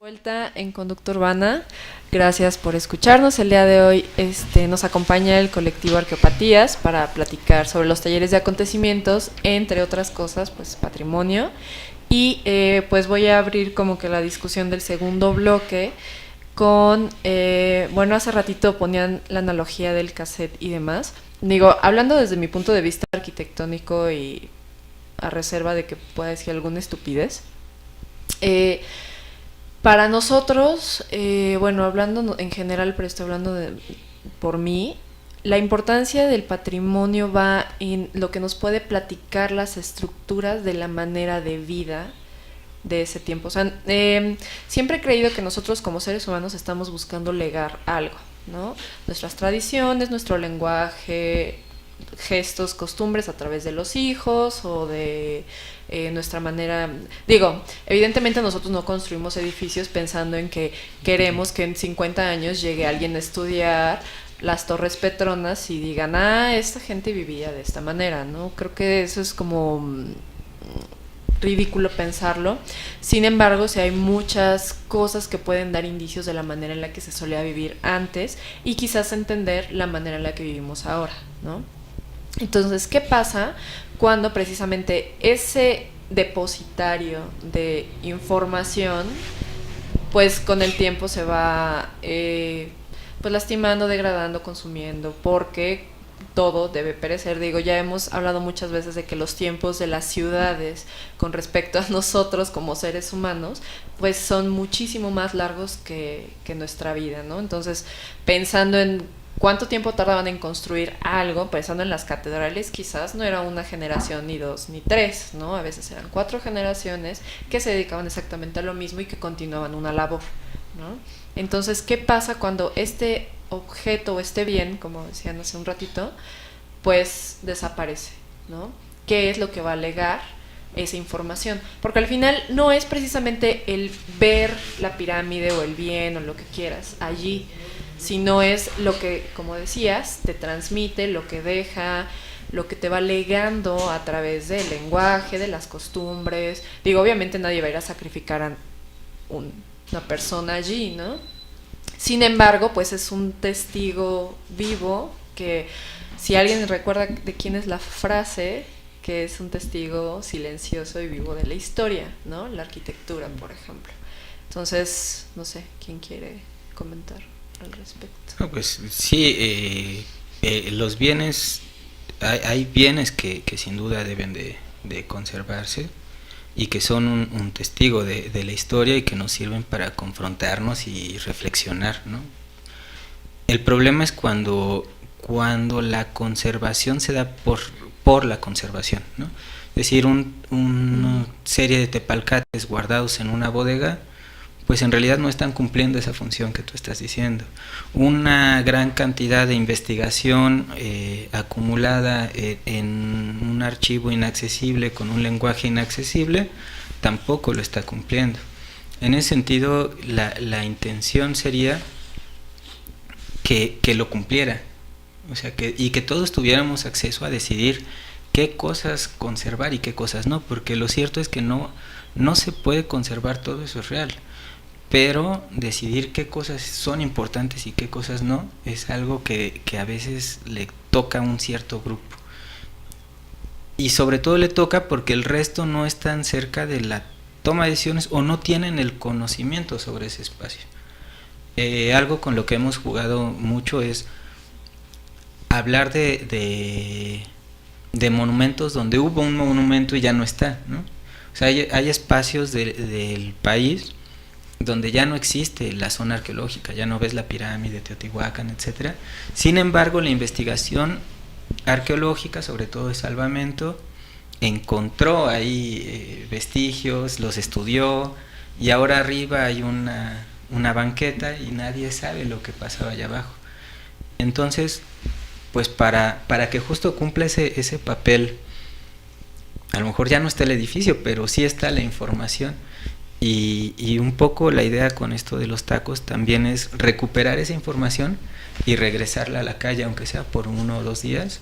Vuelta en Conducta Urbana, gracias por escucharnos. El día de hoy nos acompaña el colectivo Arqueopatías para platicar sobre los talleres de acontecimientos, entre otras cosas, pues patrimonio. Y pues voy a abrir como que la discusión del segundo bloque con, bueno, hace ratito ponían la analogía del cassette y demás. Digo, hablando desde mi punto de vista arquitectónico y a reserva de que pueda decir alguna estupidez, para nosotros, bueno, hablando en general, pero estoy hablando por mí, la importancia del patrimonio va en lo que nos puede platicar las estructuras de la manera de vida de ese tiempo. O sea, siempre he creído que nosotros como seres humanos estamos buscando legar algo, ¿no? Nuestras tradiciones, nuestro lenguaje, gestos, costumbres a través de los hijos o de nuestra manera. Digo, evidentemente nosotros no construimos edificios pensando en que queremos que en 50 años llegue alguien a estudiar las Torres Petronas y digan, esta gente vivía de esta manera, ¿no? Creo que eso es como ridículo pensarlo. Sin embargo, sí hay muchas cosas que pueden dar indicios de la manera en la que se solía vivir antes y quizás entender la manera en la que vivimos ahora, ¿no? Entonces, ¿qué pasa cuando precisamente ese depositario de información, pues con el tiempo se va pues lastimando, degradando, consumiendo, porque todo debe perecer? Digo, ya hemos hablado muchas veces de que los tiempos de las ciudades con respecto a nosotros como seres humanos, pues son muchísimo más largos que nuestra vida, ¿no? Entonces, pensando en ¿cuánto tiempo tardaban en construir algo? Pensando en las catedrales, quizás no era una generación, ni dos, ni tres, ¿no? A veces eran 4 generaciones que se dedicaban exactamente a lo mismo y que continuaban una labor, ¿no? Entonces, ¿qué pasa cuando este objeto o este bien, como decían hace un ratito, pues desaparece, ¿no? ¿Qué es lo que va a legar esa información? Porque al final no es precisamente el ver la pirámide o el bien o lo que quieras allí, sino es lo que, como decías, te transmite, lo que deja, lo que te va legando a través del lenguaje, de las costumbres. Digo, obviamente nadie va a ir a sacrificar a una persona allí, ¿no? Sin embargo, pues es un testigo vivo que, si alguien recuerda de quién es la frase, que es un testigo silencioso y vivo de la historia, ¿no? La arquitectura, por ejemplo. Entonces, no sé, ¿quién quiere comentar al respecto? No, pues sí, los bienes, hay bienes que sin duda deben de conservarse y que son un testigo de la historia y que nos sirven para confrontarnos y reflexionar, ¿no? El problema es cuando la conservación se da por la conservación, ¿no? Es decir, una serie de tepalcates guardados en una bodega, pues en realidad no están cumpliendo esa función que tú estás diciendo. Una gran cantidad de investigación acumulada en un archivo inaccesible, con un lenguaje inaccesible, tampoco lo está cumpliendo. En ese sentido, la intención sería que lo cumpliera, o sea, y que todos tuviéramos acceso a decidir qué cosas conservar y qué cosas no, porque lo cierto es que no se puede conservar todo, eso es real. Pero decidir qué cosas son importantes y qué cosas no es algo que a veces le toca a un cierto grupo. Y sobre todo le toca porque el resto no están cerca de la toma de decisiones o no tienen el conocimiento sobre ese espacio. Algo con lo que hemos jugado mucho es hablar de monumentos donde hubo un monumento y ya no está, ¿no? O sea, hay espacios del país donde ya no existe la zona arqueológica, ya no ves la pirámide, Teotihuacán, etcétera. Sin embargo, la investigación arqueológica, sobre todo de salvamento, encontró ahí vestigios, los estudió, y ahora arriba hay una banqueta y nadie sabe lo que pasaba allá abajo. Entonces, pues para que justo cumpla ese papel, a lo mejor ya no está el edificio, pero sí está la información. Y un poco la idea con esto de los tacos también es recuperar esa información y regresarla a la calle, aunque sea por 1 o 2 días,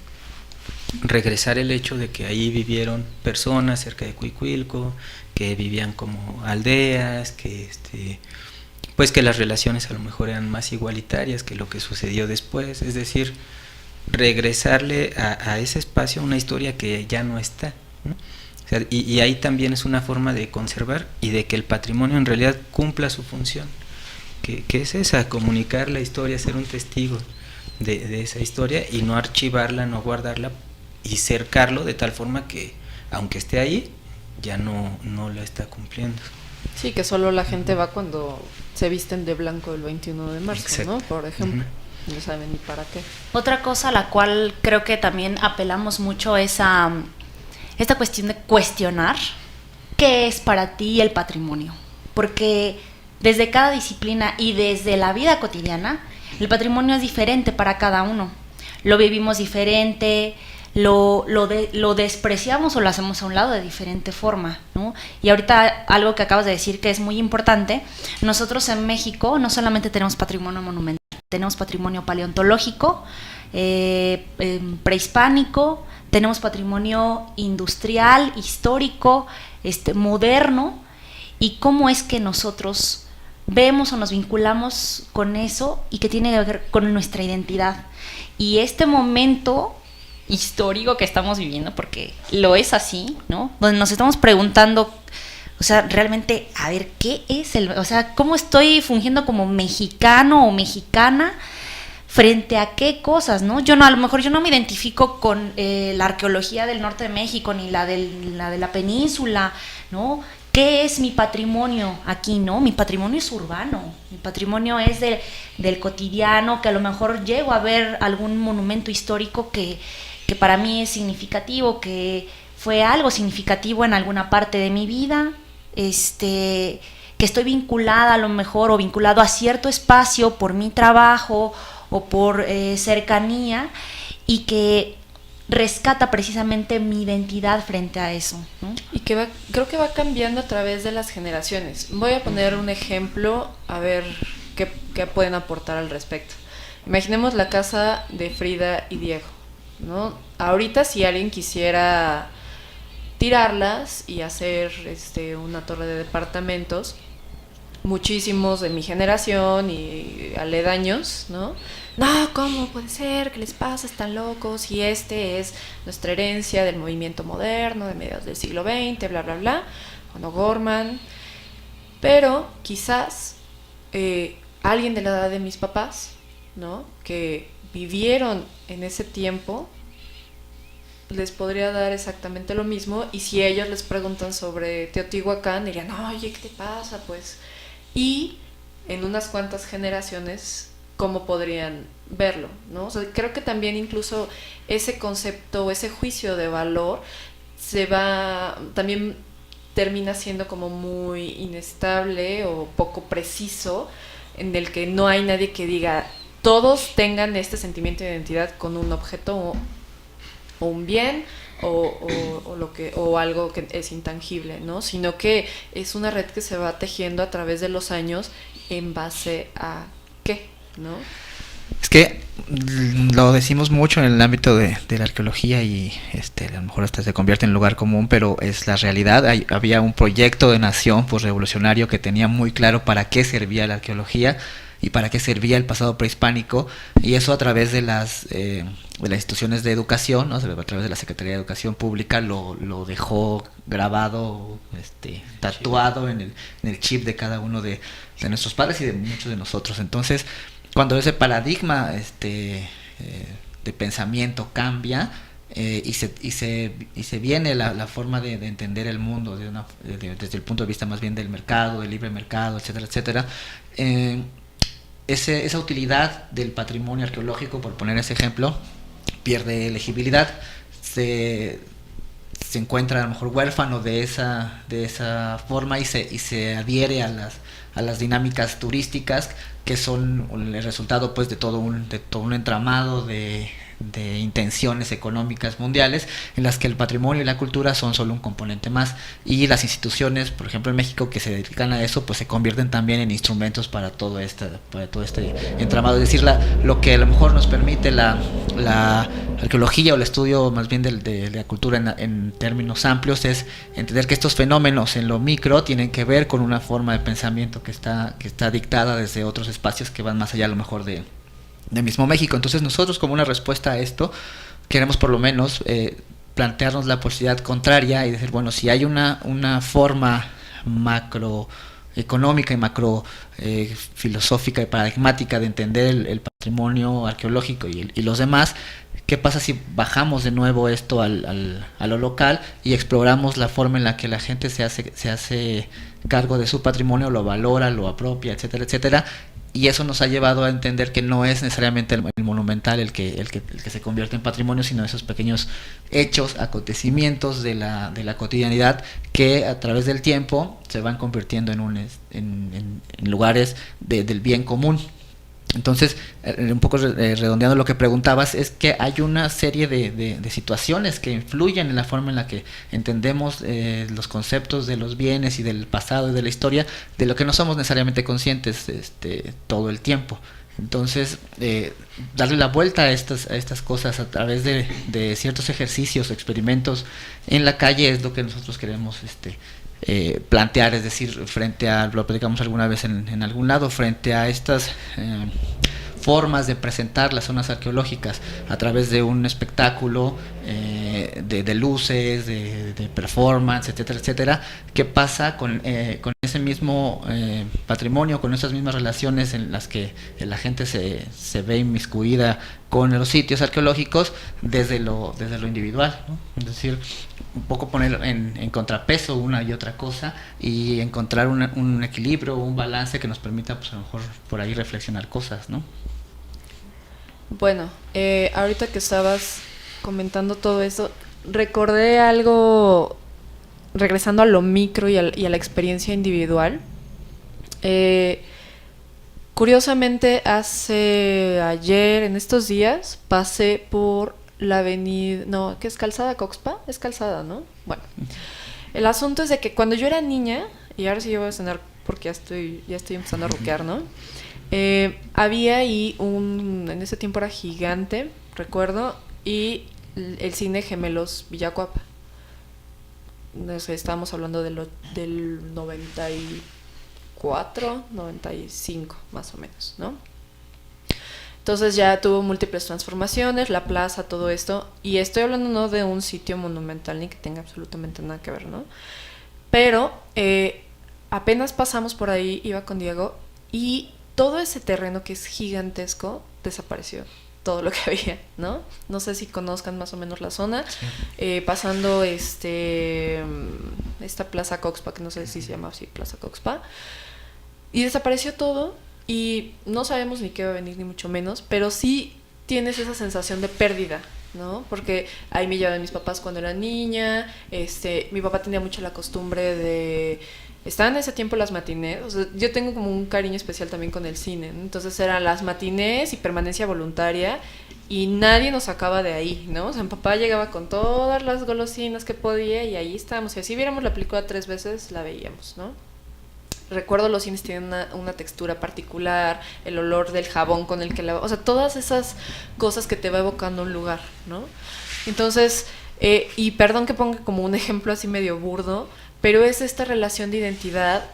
regresar el hecho de que ahí vivieron personas cerca de Cuicuilco, que vivían como aldeas, que pues que las relaciones a lo mejor eran más igualitarias que lo que sucedió después, es decir, regresarle a ese espacio una historia que ya no está, ¿no? O sea, y ahí también es una forma de conservar y de que el patrimonio en realidad cumpla su función, que es esa, comunicar la historia, ser un testigo de esa historia y no archivarla, no guardarla y cercarlo de tal forma que aunque esté ahí, ya no la está cumpliendo. Sí, que solo la gente va cuando se visten de blanco el 21 de marzo, Exacto. ¿no? Por ejemplo, no saben ni para qué. Otra cosa a la cual creo que también apelamos mucho es a esta cuestión de cuestionar qué es para ti el patrimonio. Porque desde cada disciplina y desde la vida cotidiana, el patrimonio es diferente para cada uno. Lo vivimos diferente, lo despreciamos o lo hacemos a un lado de diferente forma, ¿no? Y ahorita algo que acabas de decir que es muy importante, nosotros en México no solamente tenemos patrimonio monumental, tenemos patrimonio paleontológico, prehispánico, tenemos patrimonio industrial, histórico, moderno, y cómo es que nosotros vemos o nos vinculamos con eso y que tiene que ver con nuestra identidad. Y este momento histórico que estamos viviendo, porque lo es así, ¿no? Donde nos estamos preguntando, o sea, realmente, a ver, ¿qué es o sea, cómo estoy fungiendo como mexicano o mexicana frente a qué cosas, ¿no? A lo mejor yo no me identifico con la arqueología del norte de México, ni la de la península, ¿no? ¿Qué es mi patrimonio aquí, no? Mi patrimonio es urbano, mi patrimonio es del cotidiano, que a lo mejor llego a ver algún monumento histórico que para mí es significativo, que fue algo significativo en alguna parte de mi vida, que estoy vinculada a lo mejor o vinculado a cierto espacio por mi trabajo o por cercanía, y que rescata precisamente mi identidad frente a eso, ¿no? Y que creo que va cambiando a través de las generaciones. Voy a poner un ejemplo, a ver qué pueden aportar al respecto. Imaginemos la casa de Frida y Diego, ¿no? Ahorita, si alguien quisiera tirarlas y hacer una torre de departamentos, muchísimos de mi generación y aledaños, ¿no? No, ¿cómo puede ser? ¿Qué les pasa? Están locos. Y es nuestra herencia del movimiento moderno de mediados del siglo XX, bla, bla, bla. Juan O'Gorman. Pero quizás alguien de la edad de mis papás, ¿no? Que vivieron en ese tiempo, les podría dar exactamente lo mismo. Y si ellos les preguntan sobre Teotihuacán, dirían, oye, ¿qué te pasa? Pues, y en unas cuantas generaciones, ¿cómo podrían verlo, ¿no? O sea, creo que también incluso ese concepto, ese juicio de valor también termina siendo como muy inestable o poco preciso, en el que no hay nadie que diga todos tengan este sentimiento de identidad con un objeto o un bien o algo que es intangible, ¿no? Sino que es una red que se va tejiendo a través de los años en base a ¿qué? ¿No? Es que lo decimos mucho en el ámbito de la arqueología y a lo mejor hasta se convierte en lugar común, pero es la realidad. Había un proyecto de nación revolucionario que tenía muy claro para qué servía la arqueología y para qué servía el pasado prehispánico, y eso a través de las instituciones de educación, ¿no? A través de la Secretaría de Educación Pública lo dejó grabado, tatuado en el chip de cada uno de nuestros padres y de muchos de nosotros. Entonces, cuando ese paradigma de pensamiento cambia y se viene la forma de entender el mundo desde el punto de vista más bien del mercado, del libre mercado, etcétera, etcétera, esa utilidad del patrimonio arqueológico, por poner ese ejemplo, pierde elegibilidad, se encuentra a lo mejor huérfano de esa forma y se adhiere a las dinámicas turísticas, que son el resultado pues de todo un entramado de intenciones económicas mundiales, en las que el patrimonio y la cultura son solo un componente más, y las instituciones, por ejemplo en México, que se dedican a eso, pues se convierten también en instrumentos para todo este entramado. Es decir, lo que a lo mejor nos permite la arqueología o el estudio más bien de la cultura en términos amplios es entender que estos fenómenos en lo micro tienen que ver con una forma de pensamiento que está dictada desde otros espacios que van más allá a lo mejor de mismo México. Entonces nosotros, como una respuesta a esto, queremos por lo menos plantearnos la posibilidad contraria y decir, bueno, si hay una forma macroeconómica y macro filosófica y paradigmática de entender el patrimonio arqueológico y los demás, ¿qué pasa si bajamos de nuevo esto a lo local y exploramos la forma en la que la gente se hace cargo de su patrimonio, lo valora, lo apropia, etcétera, etcétera? Y eso nos ha llevado a entender que no es necesariamente el monumental el que se convierte en patrimonio, sino esos pequeños hechos, acontecimientos de la cotidianidad que a través del tiempo se van convirtiendo en lugares del bien común. Entonces, un poco redondeando lo que preguntabas, es que hay una serie de situaciones que influyen en la forma en la que entendemos los conceptos de los bienes y del pasado y de la historia, de lo que no somos necesariamente conscientes todo el tiempo. Entonces, darle la vuelta a estas cosas a través de ciertos ejercicios o experimentos en la calle es lo que nosotros queremos plantear, es decir, frente a, lo platicamos alguna vez en algún lado, frente a estas formas de presentar las zonas arqueológicas a través de un espectáculo de luces, de performance, etcétera, etcétera. ¿Qué pasa con ese mismo patrimonio, con esas mismas relaciones en las que la gente se ve inmiscuida con los sitios arqueológicos desde lo individual, ¿no? Es decir, un poco poner en contrapeso una y otra cosa y encontrar un equilibrio, un balance que nos permita, pues a lo mejor por ahí reflexionar cosas, ¿no? Bueno, ahorita que estabas comentando todo eso, recordé algo, regresando a lo micro y a la experiencia individual. Curiosamente, ayer, en estos días, pasé por la avenida, no, ¿qué es Calzada Coxpa? Es Calzada, ¿no? Bueno, el asunto es de que cuando yo era niña, y ahora sí yo voy a cenar porque ya estoy empezando a rockear, ¿no? Había ahí en ese tiempo era gigante, recuerdo, y el cine Gemelos Villacuapa. No sé, estábamos hablando del 94, 95, más o menos, ¿no? Entonces ya tuvo múltiples transformaciones, la plaza, todo esto, y estoy hablando no de un sitio monumental ni que tenga absolutamente nada que ver, ¿no? Pero apenas pasamos por ahí, iba con Diego, y todo ese terreno que es gigantesco desapareció, todo lo que había, ¿no? No sé si conozcan más o menos la zona, pasando esta Plaza Coxpa, que no sé si se llama así, Plaza Coxpa, y desapareció todo. Y no sabemos ni qué va a venir, ni mucho menos, pero sí tienes esa sensación de pérdida, ¿no? Porque ahí me llevaban mis papás cuando era niña, mi papá tenía mucho la costumbre de... Estaban en ese tiempo las matinés, o sea, yo tengo como un cariño especial también con el cine, ¿no? Entonces eran las matinés y permanencia voluntaria y nadie nos sacaba de ahí, ¿no? O sea, mi papá llegaba con todas las golosinas que podía y ahí estábamos. Y así viéramos la película 3 veces, la veíamos, ¿no? Recuerdo los cines tienen una textura particular, el olor del jabón con el que o sea, todas esas cosas que te va evocando un lugar, ¿no? Entonces, y perdón que ponga como un ejemplo así medio burdo, pero es esta relación de identidad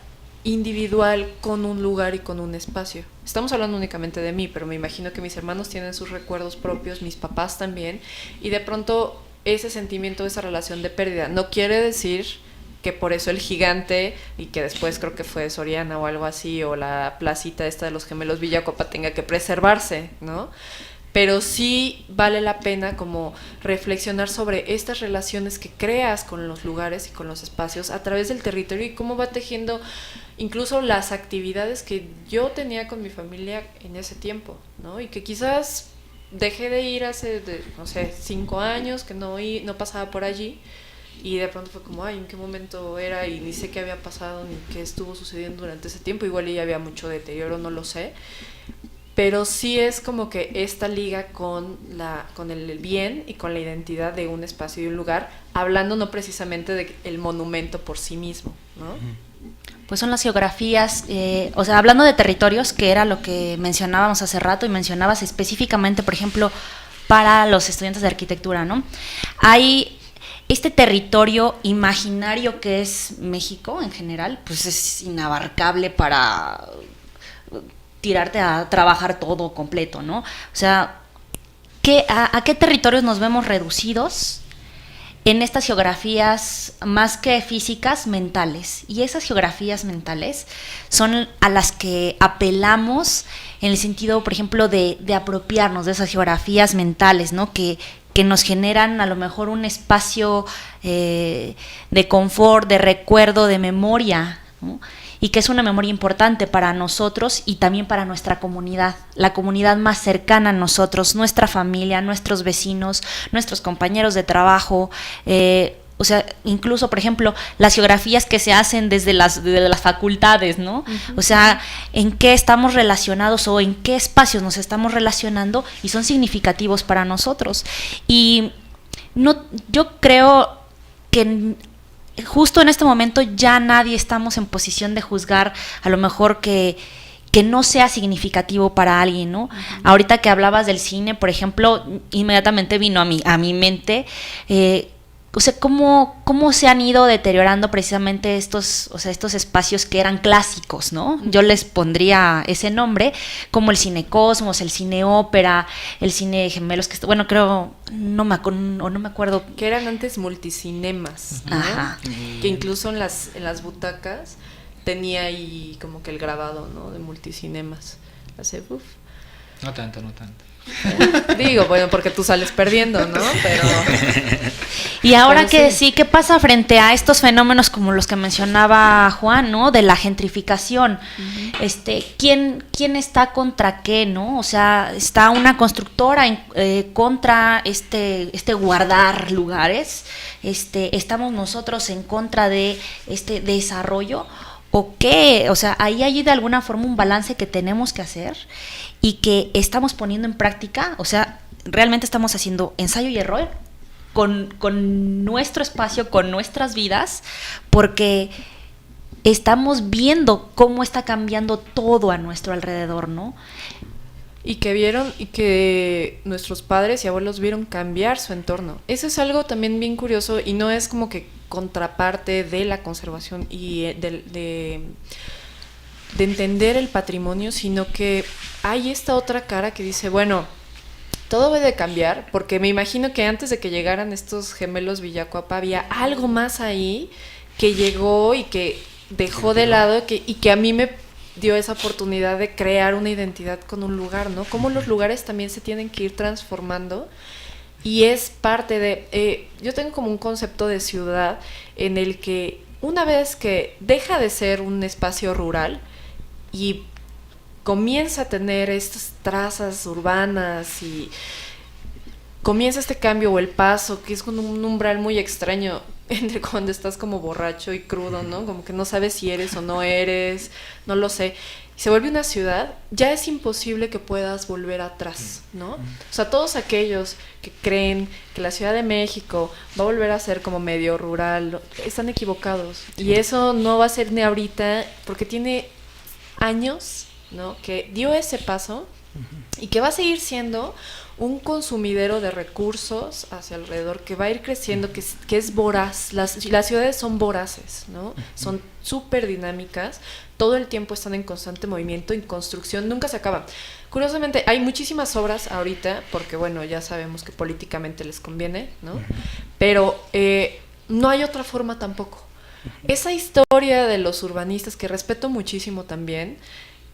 individual con un lugar y con un espacio. Estamos hablando únicamente de mí, pero me imagino que mis hermanos tienen sus recuerdos propios, mis papás también, y de pronto ese sentimiento, esa relación de pérdida, no quiere decir que por eso el gigante, y que después creo que fue Soriana o algo así, o la placita esta de los Gemelos Villacuapa tenga que preservarse, ¿no? Pero sí vale la pena como reflexionar sobre estas relaciones que creas con los lugares y con los espacios a través del territorio y cómo va tejiendo incluso las actividades que yo tenía con mi familia en ese tiempo, ¿no? Y que quizás dejé de ir hace, no sé, 5 años, que no pasaba por allí. Y de pronto fue como, ay, ¿en qué momento era? Y ni sé qué había pasado, ni qué estuvo sucediendo durante ese tiempo. Igual ya había mucho deterioro, no lo sé. pero sí es como que esta liga con el bien y con la identidad de un espacio y un lugar, hablando no precisamente del monumento por sí mismo, ¿no? Pues son las geografías, o sea, hablando de territorios, que era lo que mencionábamos hace rato, y mencionabas específicamente, por ejemplo, para los estudiantes de arquitectura, ¿no? Hay este territorio imaginario que es México en general, pues es inabarcable para tirarte a trabajar todo completo, ¿no? O sea, ¿a qué territorios nos vemos reducidos en estas geografías más que físicas, mentales? Y esas geografías mentales son a las que apelamos en el sentido, por ejemplo, de apropiarnos de esas geografías mentales, ¿no? Que nos generan a lo mejor un espacio de confort, de recuerdo, de memoria, ¿no? Y que es una memoria importante para nosotros y también para nuestra comunidad, la comunidad más cercana a nosotros, nuestra familia, nuestros vecinos, nuestros compañeros de trabajo, o sea, incluso, por ejemplo, las geografías que se hacen desde las facultades, ¿no? Uh-huh. O sea, en qué estamos relacionados o en qué espacios nos estamos relacionando y son significativos para nosotros. Y yo creo que justo en este momento ya nadie estamos en posición de juzgar a lo mejor que no sea significativo para alguien, ¿no? Uh-huh. Ahorita que hablabas del cine, por ejemplo, inmediatamente vino a mi mente, o sea, cómo se han ido deteriorando precisamente estos espacios que eran clásicos, ¿no? Yo les pondría ese nombre, como el Cine Cosmos, el Cine Ópera, el Cine Gemelos, no me acuerdo. Que eran antes multicinemas, ¿no? Ajá. Que incluso en las butacas tenía ahí como que el grabado, ¿no? De multicinemas. Hace, uf. No tanto. Digo, bueno, porque tú sales perdiendo, ¿no? Pero y ahora que sí, ¿qué pasa frente a estos fenómenos como los que mencionaba Juan, ¿no? De la gentrificación. Uh-huh. ¿Quién está contra qué, no? O sea, está una constructora contra este guardar lugares. Estamos nosotros en contra de este desarrollo. ¿O qué? O sea, ahí hay de alguna forma un balance que tenemos que hacer y que estamos poniendo en práctica. O sea, realmente estamos haciendo ensayo y error con nuestro espacio, con nuestras vidas, porque estamos viendo cómo está cambiando todo a nuestro alrededor, ¿no? Y que nuestros padres y abuelos vieron cambiar su entorno. Eso es algo también bien curioso y no es como que contraparte de la conservación y de entender el patrimonio, sino que hay esta otra cara que dice, bueno, todo debe de cambiar, porque me imagino que antes de que llegaran estos gemelos Villacuapa había algo más ahí que llegó y que dejó de lado y que a mí me dio esa oportunidad de crear una identidad con un lugar, ¿no? Cómo los lugares también se tienen que ir transformando y es parte de... yo tengo como un concepto de ciudad en el que una vez que deja de ser un espacio rural y comienza a tener estas trazas urbanas y comienza este cambio o el paso, que es con un umbral muy extraño entre cuando estás como borracho y crudo, ¿no? Como que no sabes si eres o no eres, no lo sé. Y se vuelve una ciudad, ya es imposible que puedas volver atrás, ¿no? O sea, todos aquellos que creen que la Ciudad de México va a volver a ser como medio rural, están equivocados. Y eso no va a ser ni ahorita, porque tiene años, ¿no? Que dio ese paso y que va a seguir siendo un consumidero de recursos hacia alrededor, que va a ir creciendo, que es voraz. Las ciudades son voraces, ¿no? Son súper dinámicas, todo el tiempo están en constante movimiento, en construcción, nunca se acaban. Curiosamente, hay muchísimas obras ahorita, porque bueno, ya sabemos que políticamente les conviene, ¿no? Pero no hay otra forma tampoco. Esa historia de los urbanistas, que respeto muchísimo también,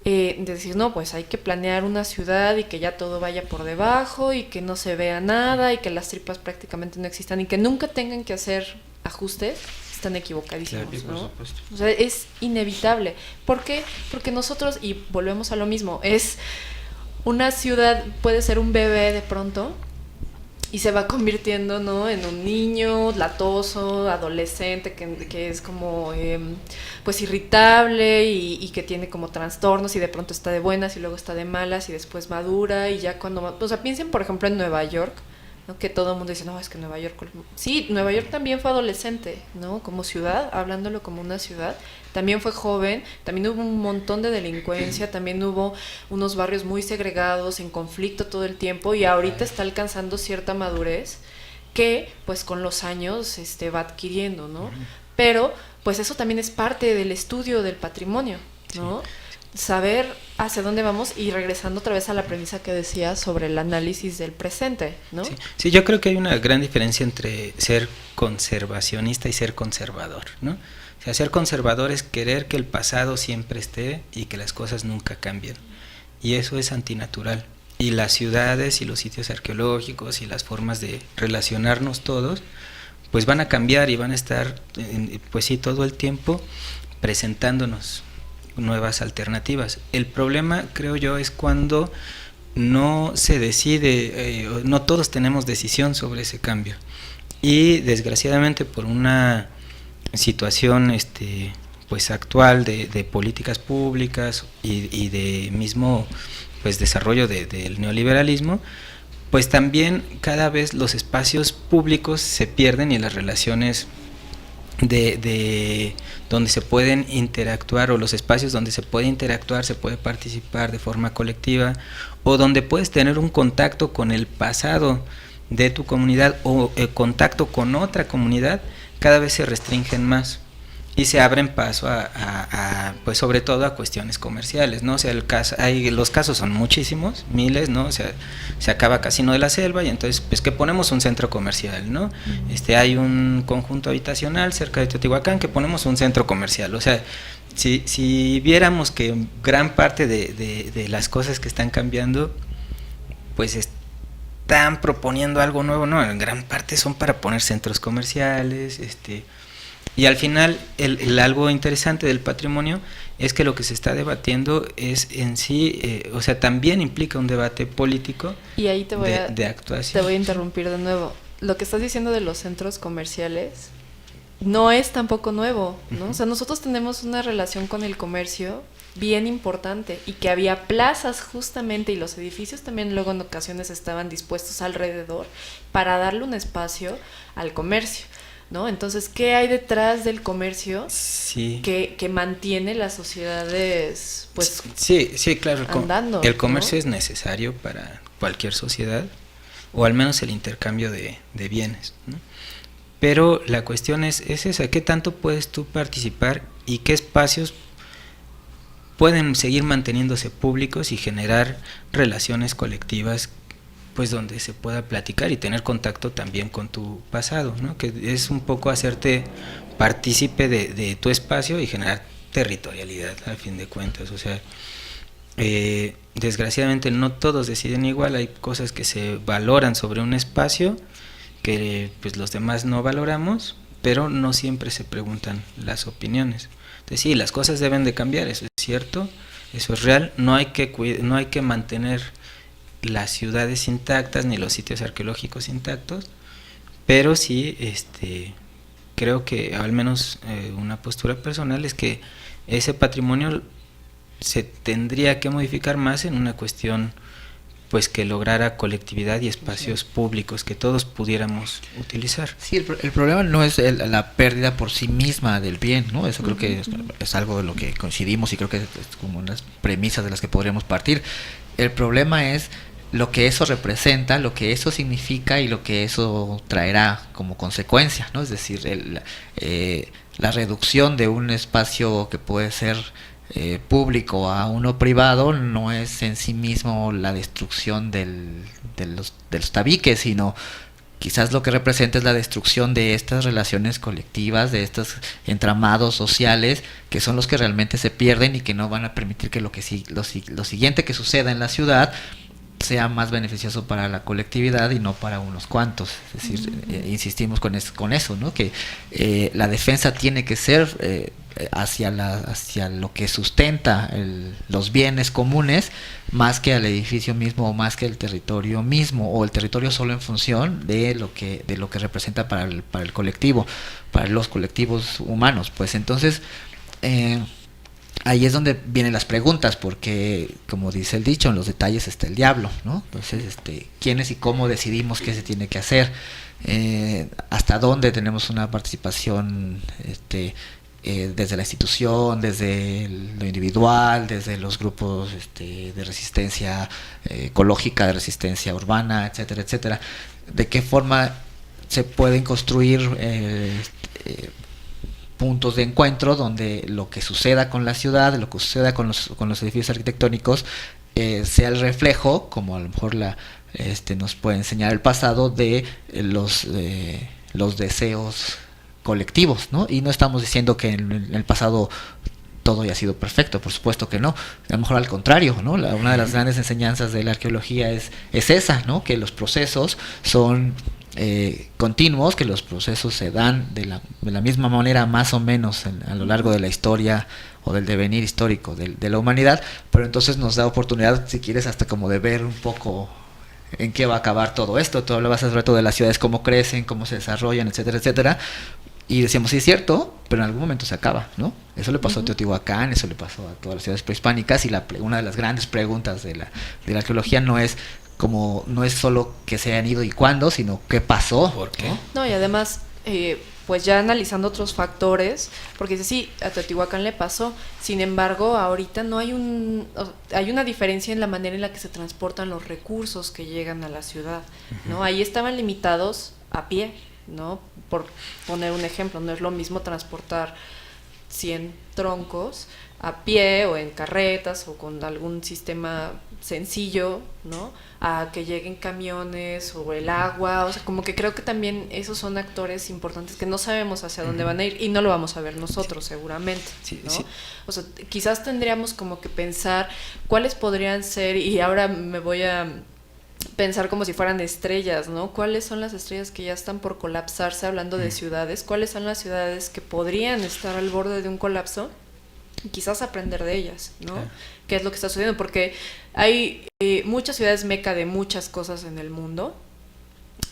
de decir, no, pues hay que planear una ciudad y que ya todo vaya por debajo y que no se vea nada y que las tripas prácticamente no existan y que nunca tengan que hacer ajustes, están equivocadísimos, claro, ¿no? O sea, es inevitable. ¿Por qué? Porque nosotros, y volvemos a lo mismo, es una ciudad, puede ser un bebé de pronto y se va convirtiendo, ¿no?, en un niño latoso, adolescente, que es como pues irritable y que tiene como trastornos y de pronto está de buenas y luego está de malas y después madura y ya cuando... O sea, piensen por ejemplo en Nueva York, ¿no?, que todo el mundo dice, no, es que Nueva York... Sí, Nueva York también fue adolescente, ¿no?, como ciudad, hablándolo como una ciudad, también fue joven, también hubo un montón de delincuencia, también hubo unos barrios muy segregados, en conflicto todo el tiempo, y ahorita está alcanzando cierta madurez que pues con los años va adquiriendo, ¿no? Pero pues eso también es parte del estudio del patrimonio, ¿no? Sí. Saber hacia dónde vamos, y regresando otra vez a la premisa que decía sobre el análisis del presente, ¿no? Sí, sí, yo creo que hay una gran diferencia entre ser conservacionista y ser conservador, ¿no? O sea, ser conservador es querer que el pasado siempre esté y que las cosas nunca cambien, y eso es antinatural. Y las ciudades y los sitios arqueológicos y las formas de relacionarnos todos, pues van a cambiar y van a estar, pues sí, todo el tiempo presentándonos nuevas alternativas. El problema, creo yo, es cuando no se decide, no todos tenemos decisión sobre ese cambio, y desgraciadamente por una situación pues actual de políticas públicas y de mismo pues desarrollo del neoliberalismo, pues también cada vez los espacios públicos se pierden y las relaciones de donde se pueden interactuar, o los espacios donde se puede interactuar, se puede participar de forma colectiva, o donde puedes tener un contacto con el pasado de tu comunidad o contacto con otra comunidad, cada vez se restringen más y se abren paso a pues sobre todo a cuestiones comerciales, ¿no? O sea, los casos son muchísimos, miles, ¿no? O sea, se acaba Casino de la Selva y entonces pues que ponemos un centro comercial, ¿no? Hay un conjunto habitacional cerca de Teotihuacán, que ponemos un centro comercial. O sea, si viéramos que gran parte de las cosas que están cambiando pues están proponiendo algo nuevo, no, en gran parte son para poner centros comerciales, y al final algo interesante del patrimonio es que lo que se está debatiendo es en sí, o sea, también implica un debate político, y ahí de actuación. Te voy a interrumpir de nuevo. Lo que estás diciendo de los centros comerciales no es tampoco nuevo, ¿no? O sea, nosotros tenemos una relación con el comercio bien importante, y que había plazas justamente, y los edificios también luego en ocasiones estaban dispuestos alrededor para darle un espacio al comercio, ¿no? Entonces, ¿qué hay detrás del comercio? Sí. que mantiene las sociedades, pues, sí, claro, andando, el comercio, ¿no?, es necesario para cualquier sociedad, o al menos el intercambio de bienes, ¿no? Pero la cuestión es esa, ¿qué tanto puedes tú participar y qué espacios pueden seguir manteniéndose públicos y generar relaciones colectivas, pues donde se pueda platicar y tener contacto también con tu pasado, ¿no? Que es un poco hacerte partícipe de tu espacio y generar territorialidad al fin de cuentas. O sea, desgraciadamente no todos deciden igual, hay cosas que se valoran sobre un espacio que pues los demás no valoramos, pero no siempre se preguntan las opiniones. Entonces sí, las cosas deben de cambiar, eso es cierto, eso es real, no hay que mantener las ciudades intactas ni los sitios arqueológicos intactos, pero sí creo que al menos una postura personal es que ese patrimonio se tendría que modificar más en una cuestión pues que lograra colectividad y espacios públicos que todos pudiéramos utilizar. Sí, el problema no es la pérdida por sí misma del bien, ¿no? Eso creo que es algo de lo que coincidimos, y creo que es como unas premisas de las que podríamos partir. El problema es lo que eso representa, lo que eso significa y lo que eso traerá como consecuencia, ¿no? Es decir, la reducción de un espacio que puede ser público a uno privado no es en sí mismo la destrucción de los tabiques, sino quizás lo que representa es la destrucción de estas relaciones colectivas, de estos entramados sociales, que son los que realmente se pierden y que no van a permitir que lo siguiente que suceda en la ciudad sea más beneficioso para la colectividad y no para unos cuantos. Es decir, insistimos con eso, ¿no? Que la defensa tiene que ser hacia lo que sustenta los bienes comunes, más que al edificio mismo o más que el territorio mismo, o el territorio solo en función de lo que representa para el colectivo, para los colectivos humanos. Pues entonces ahí es donde vienen las preguntas, porque como dice el dicho, en los detalles está el diablo, ¿no? Entonces, ¿quiénes y cómo decidimos qué se tiene que hacer? ¿Hasta dónde tenemos una participación desde la institución, desde lo individual, desde los grupos de resistencia ecológica, de resistencia urbana, etcétera, etcétera? ¿De qué forma se pueden construir puntos de encuentro donde lo que suceda con la ciudad, lo que suceda con los edificios arquitectónicos, sea el reflejo, como a lo mejor nos puede enseñar el pasado, de los deseos colectivos, ¿no? Y no estamos diciendo que en el pasado todo haya sido perfecto, por supuesto que no. A lo mejor al contrario, ¿no? Una de las grandes enseñanzas de la arqueología es esa, ¿no? Que los procesos son continuos, que los procesos se dan de la misma manera más o menos a lo largo de la historia o del devenir histórico de la humanidad, pero entonces nos da oportunidad, si quieres, hasta como de ver un poco en qué va a acabar todo esto. Tú hablabas hace rato de las ciudades, cómo crecen, cómo se desarrollan, etcétera, etcétera, y decíamos, sí es cierto, pero en algún momento se acaba, ¿no? Eso le pasó a Teotihuacán, eso le pasó a todas las ciudades prehispánicas, y una de las grandes preguntas de la arqueología no es solo que se hayan ido y cuándo, sino qué pasó. ¿Por qué? No, y además, pues ya analizando otros factores, porque sí, a Teotihuacán le pasó, sin embargo, ahorita no hay hay una diferencia en la manera en la que se transportan los recursos que llegan a la ciudad, ¿no? Ahí estaban limitados a pie, ¿no? Por poner un ejemplo, no es lo mismo transportar 100 troncos a pie o en carretas o con algún sistema sencillo, ¿no? A que lleguen camiones o el agua, o sea, como que creo que también esos son actores importantes que no sabemos hacia dónde van a ir y no lo vamos a ver nosotros seguramente, ¿no? Sí. O sea, quizás tendríamos como que pensar cuáles podrían ser, y ahora me voy a pensar como si fueran estrellas, ¿no? ¿Cuáles son las estrellas que ya están por colapsarse, hablando de ciudades? ¿Cuáles son las ciudades que podrían estar al borde de un colapso? Quizás aprender de ellas, ¿no? ¿Qué es lo que está sucediendo? Porque hay muchas ciudades meca de muchas cosas en el mundo,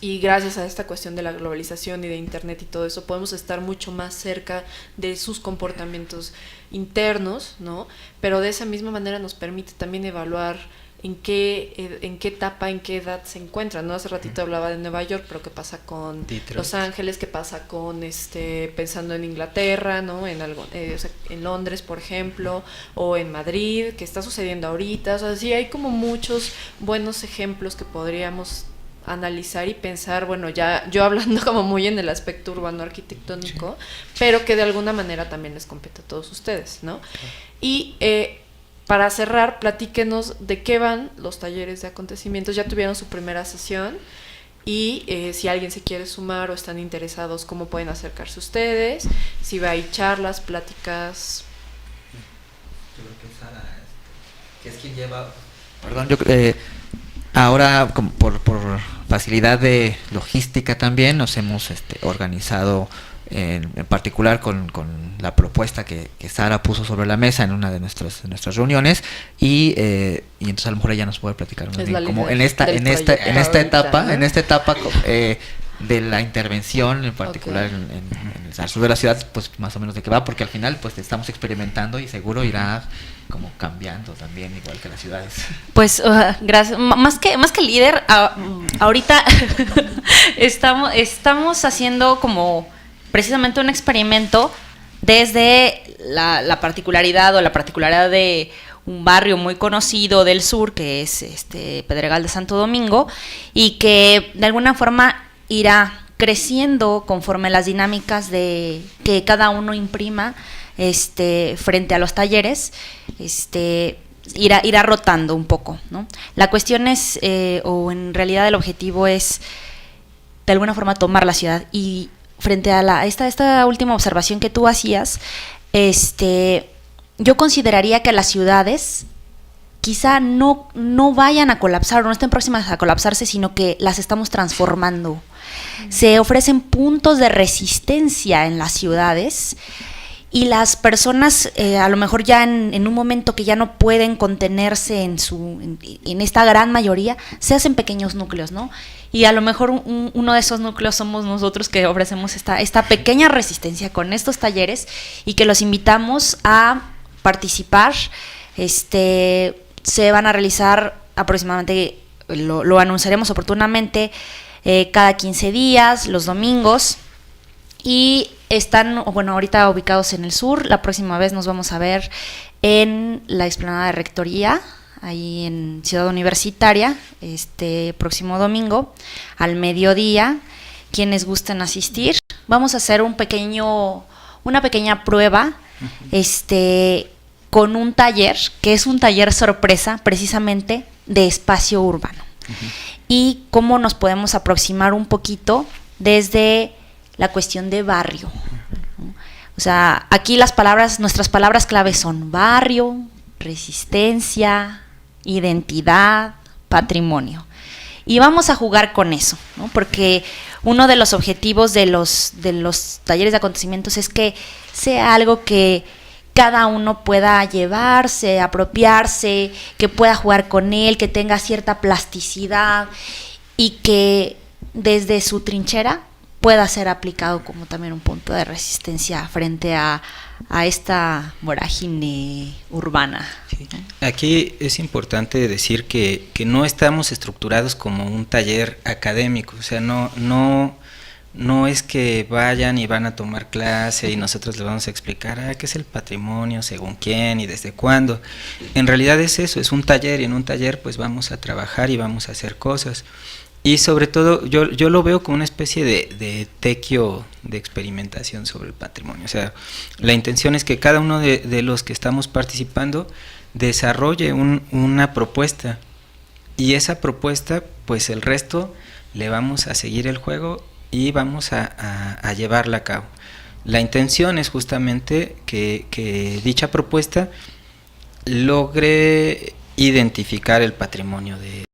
y gracias a esta cuestión de la globalización y de internet y todo eso, podemos estar mucho más cerca de sus comportamientos internos, ¿no? Pero de esa misma manera nos permite también evaluar en qué etapa, en qué edad se encuentran, ¿no? Hace ratito hablaba de Nueva York, pero qué pasa con Detroit, Los Ángeles, qué pasa con pensando en Inglaterra, ¿no? En algo, o sea, en Londres, por ejemplo, o en Madrid, qué está sucediendo ahorita. O sea, sí hay como muchos buenos ejemplos que podríamos analizar y pensar, bueno, ya yo hablando como muy en el aspecto urbano arquitectónico, sí, pero que de alguna manera también les compete a todos ustedes, ¿no? Y para cerrar, platíquenos de qué van los talleres de acontecimientos. Ya tuvieron su primera sesión, y si alguien se quiere sumar o están interesados, cómo pueden acercarse ustedes, si va a ir charlas, pláticas. Yo creo que Sara, que es quien lleva... Perdón, ahora por facilidad de logística también nos hemos organizado en particular con la propuesta que Sara puso sobre la mesa en una de nuestras reuniones, y entonces a lo mejor ella nos puede platicar más bien como en esta etapa, ¿no? En esta etapa de la intervención en particular, okay, en el sur de la ciudad, pues más o menos de qué va, porque al final pues estamos experimentando y seguro irá como cambiando también, igual que las ciudades. Pues gracias, más que líder, ahorita estamos haciendo como precisamente un experimento desde la particularidad de un barrio muy conocido del sur, que es Pedregal de Santo Domingo, y que de alguna forma irá creciendo conforme las dinámicas de que cada uno imprima frente a los talleres, irá rotando un poco, ¿no? La cuestión es, o en realidad el objetivo es de alguna forma tomar la ciudad, y frente a esta última observación que tú hacías, yo consideraría que las ciudades quizá no vayan a colapsar o no estén próximas a colapsarse, sino que las estamos transformando. Se ofrecen puntos de resistencia en las ciudades y las personas a lo mejor ya en un momento que ya no pueden contenerse en esta gran mayoría, se hacen pequeños núcleos, ¿no? Y a lo mejor uno de esos núcleos somos nosotros, que ofrecemos esta pequeña resistencia con estos talleres y que los invitamos a participar. Se van a realizar aproximadamente, lo anunciaremos oportunamente, cada 15 días, los domingos, y están, bueno, ahorita ubicados en el sur. La próxima vez nos vamos a ver en la explanada de Rectoría, ahí en Ciudad Universitaria, próximo domingo, al mediodía. Quienes gusten asistir, vamos a hacer una pequeña prueba, con un taller, que es un taller sorpresa, precisamente de espacio urbano. Y cómo nos podemos aproximar un poquito desde la cuestión de barrio. O sea, aquí nuestras palabras clave son barrio, resistencia, identidad, patrimonio. Y vamos a jugar con eso, ¿no? Porque uno de los objetivos de los talleres de acontecimientos es que sea algo que cada uno pueda llevarse, apropiarse, que pueda jugar con él, que tenga cierta plasticidad y que desde su trinchera pueda ser aplicado como también un punto de resistencia frente a esta vorágine urbana. Sí. Aquí es importante decir que no estamos estructurados como un taller académico, o sea, no es que vayan y van a tomar clase y nosotros les vamos a explicar qué es el patrimonio, según quién y desde cuándo. En realidad es eso, es un taller, y en un taller pues vamos a trabajar y vamos a hacer cosas. Y sobre todo yo lo veo como una especie de tequio de experimentación sobre el patrimonio. O sea, la intención es que cada uno de los que estamos participando desarrolle una propuesta, y esa propuesta pues el resto le vamos a seguir el juego y vamos a llevarla a cabo. La intención es justamente que dicha propuesta logre identificar el patrimonio de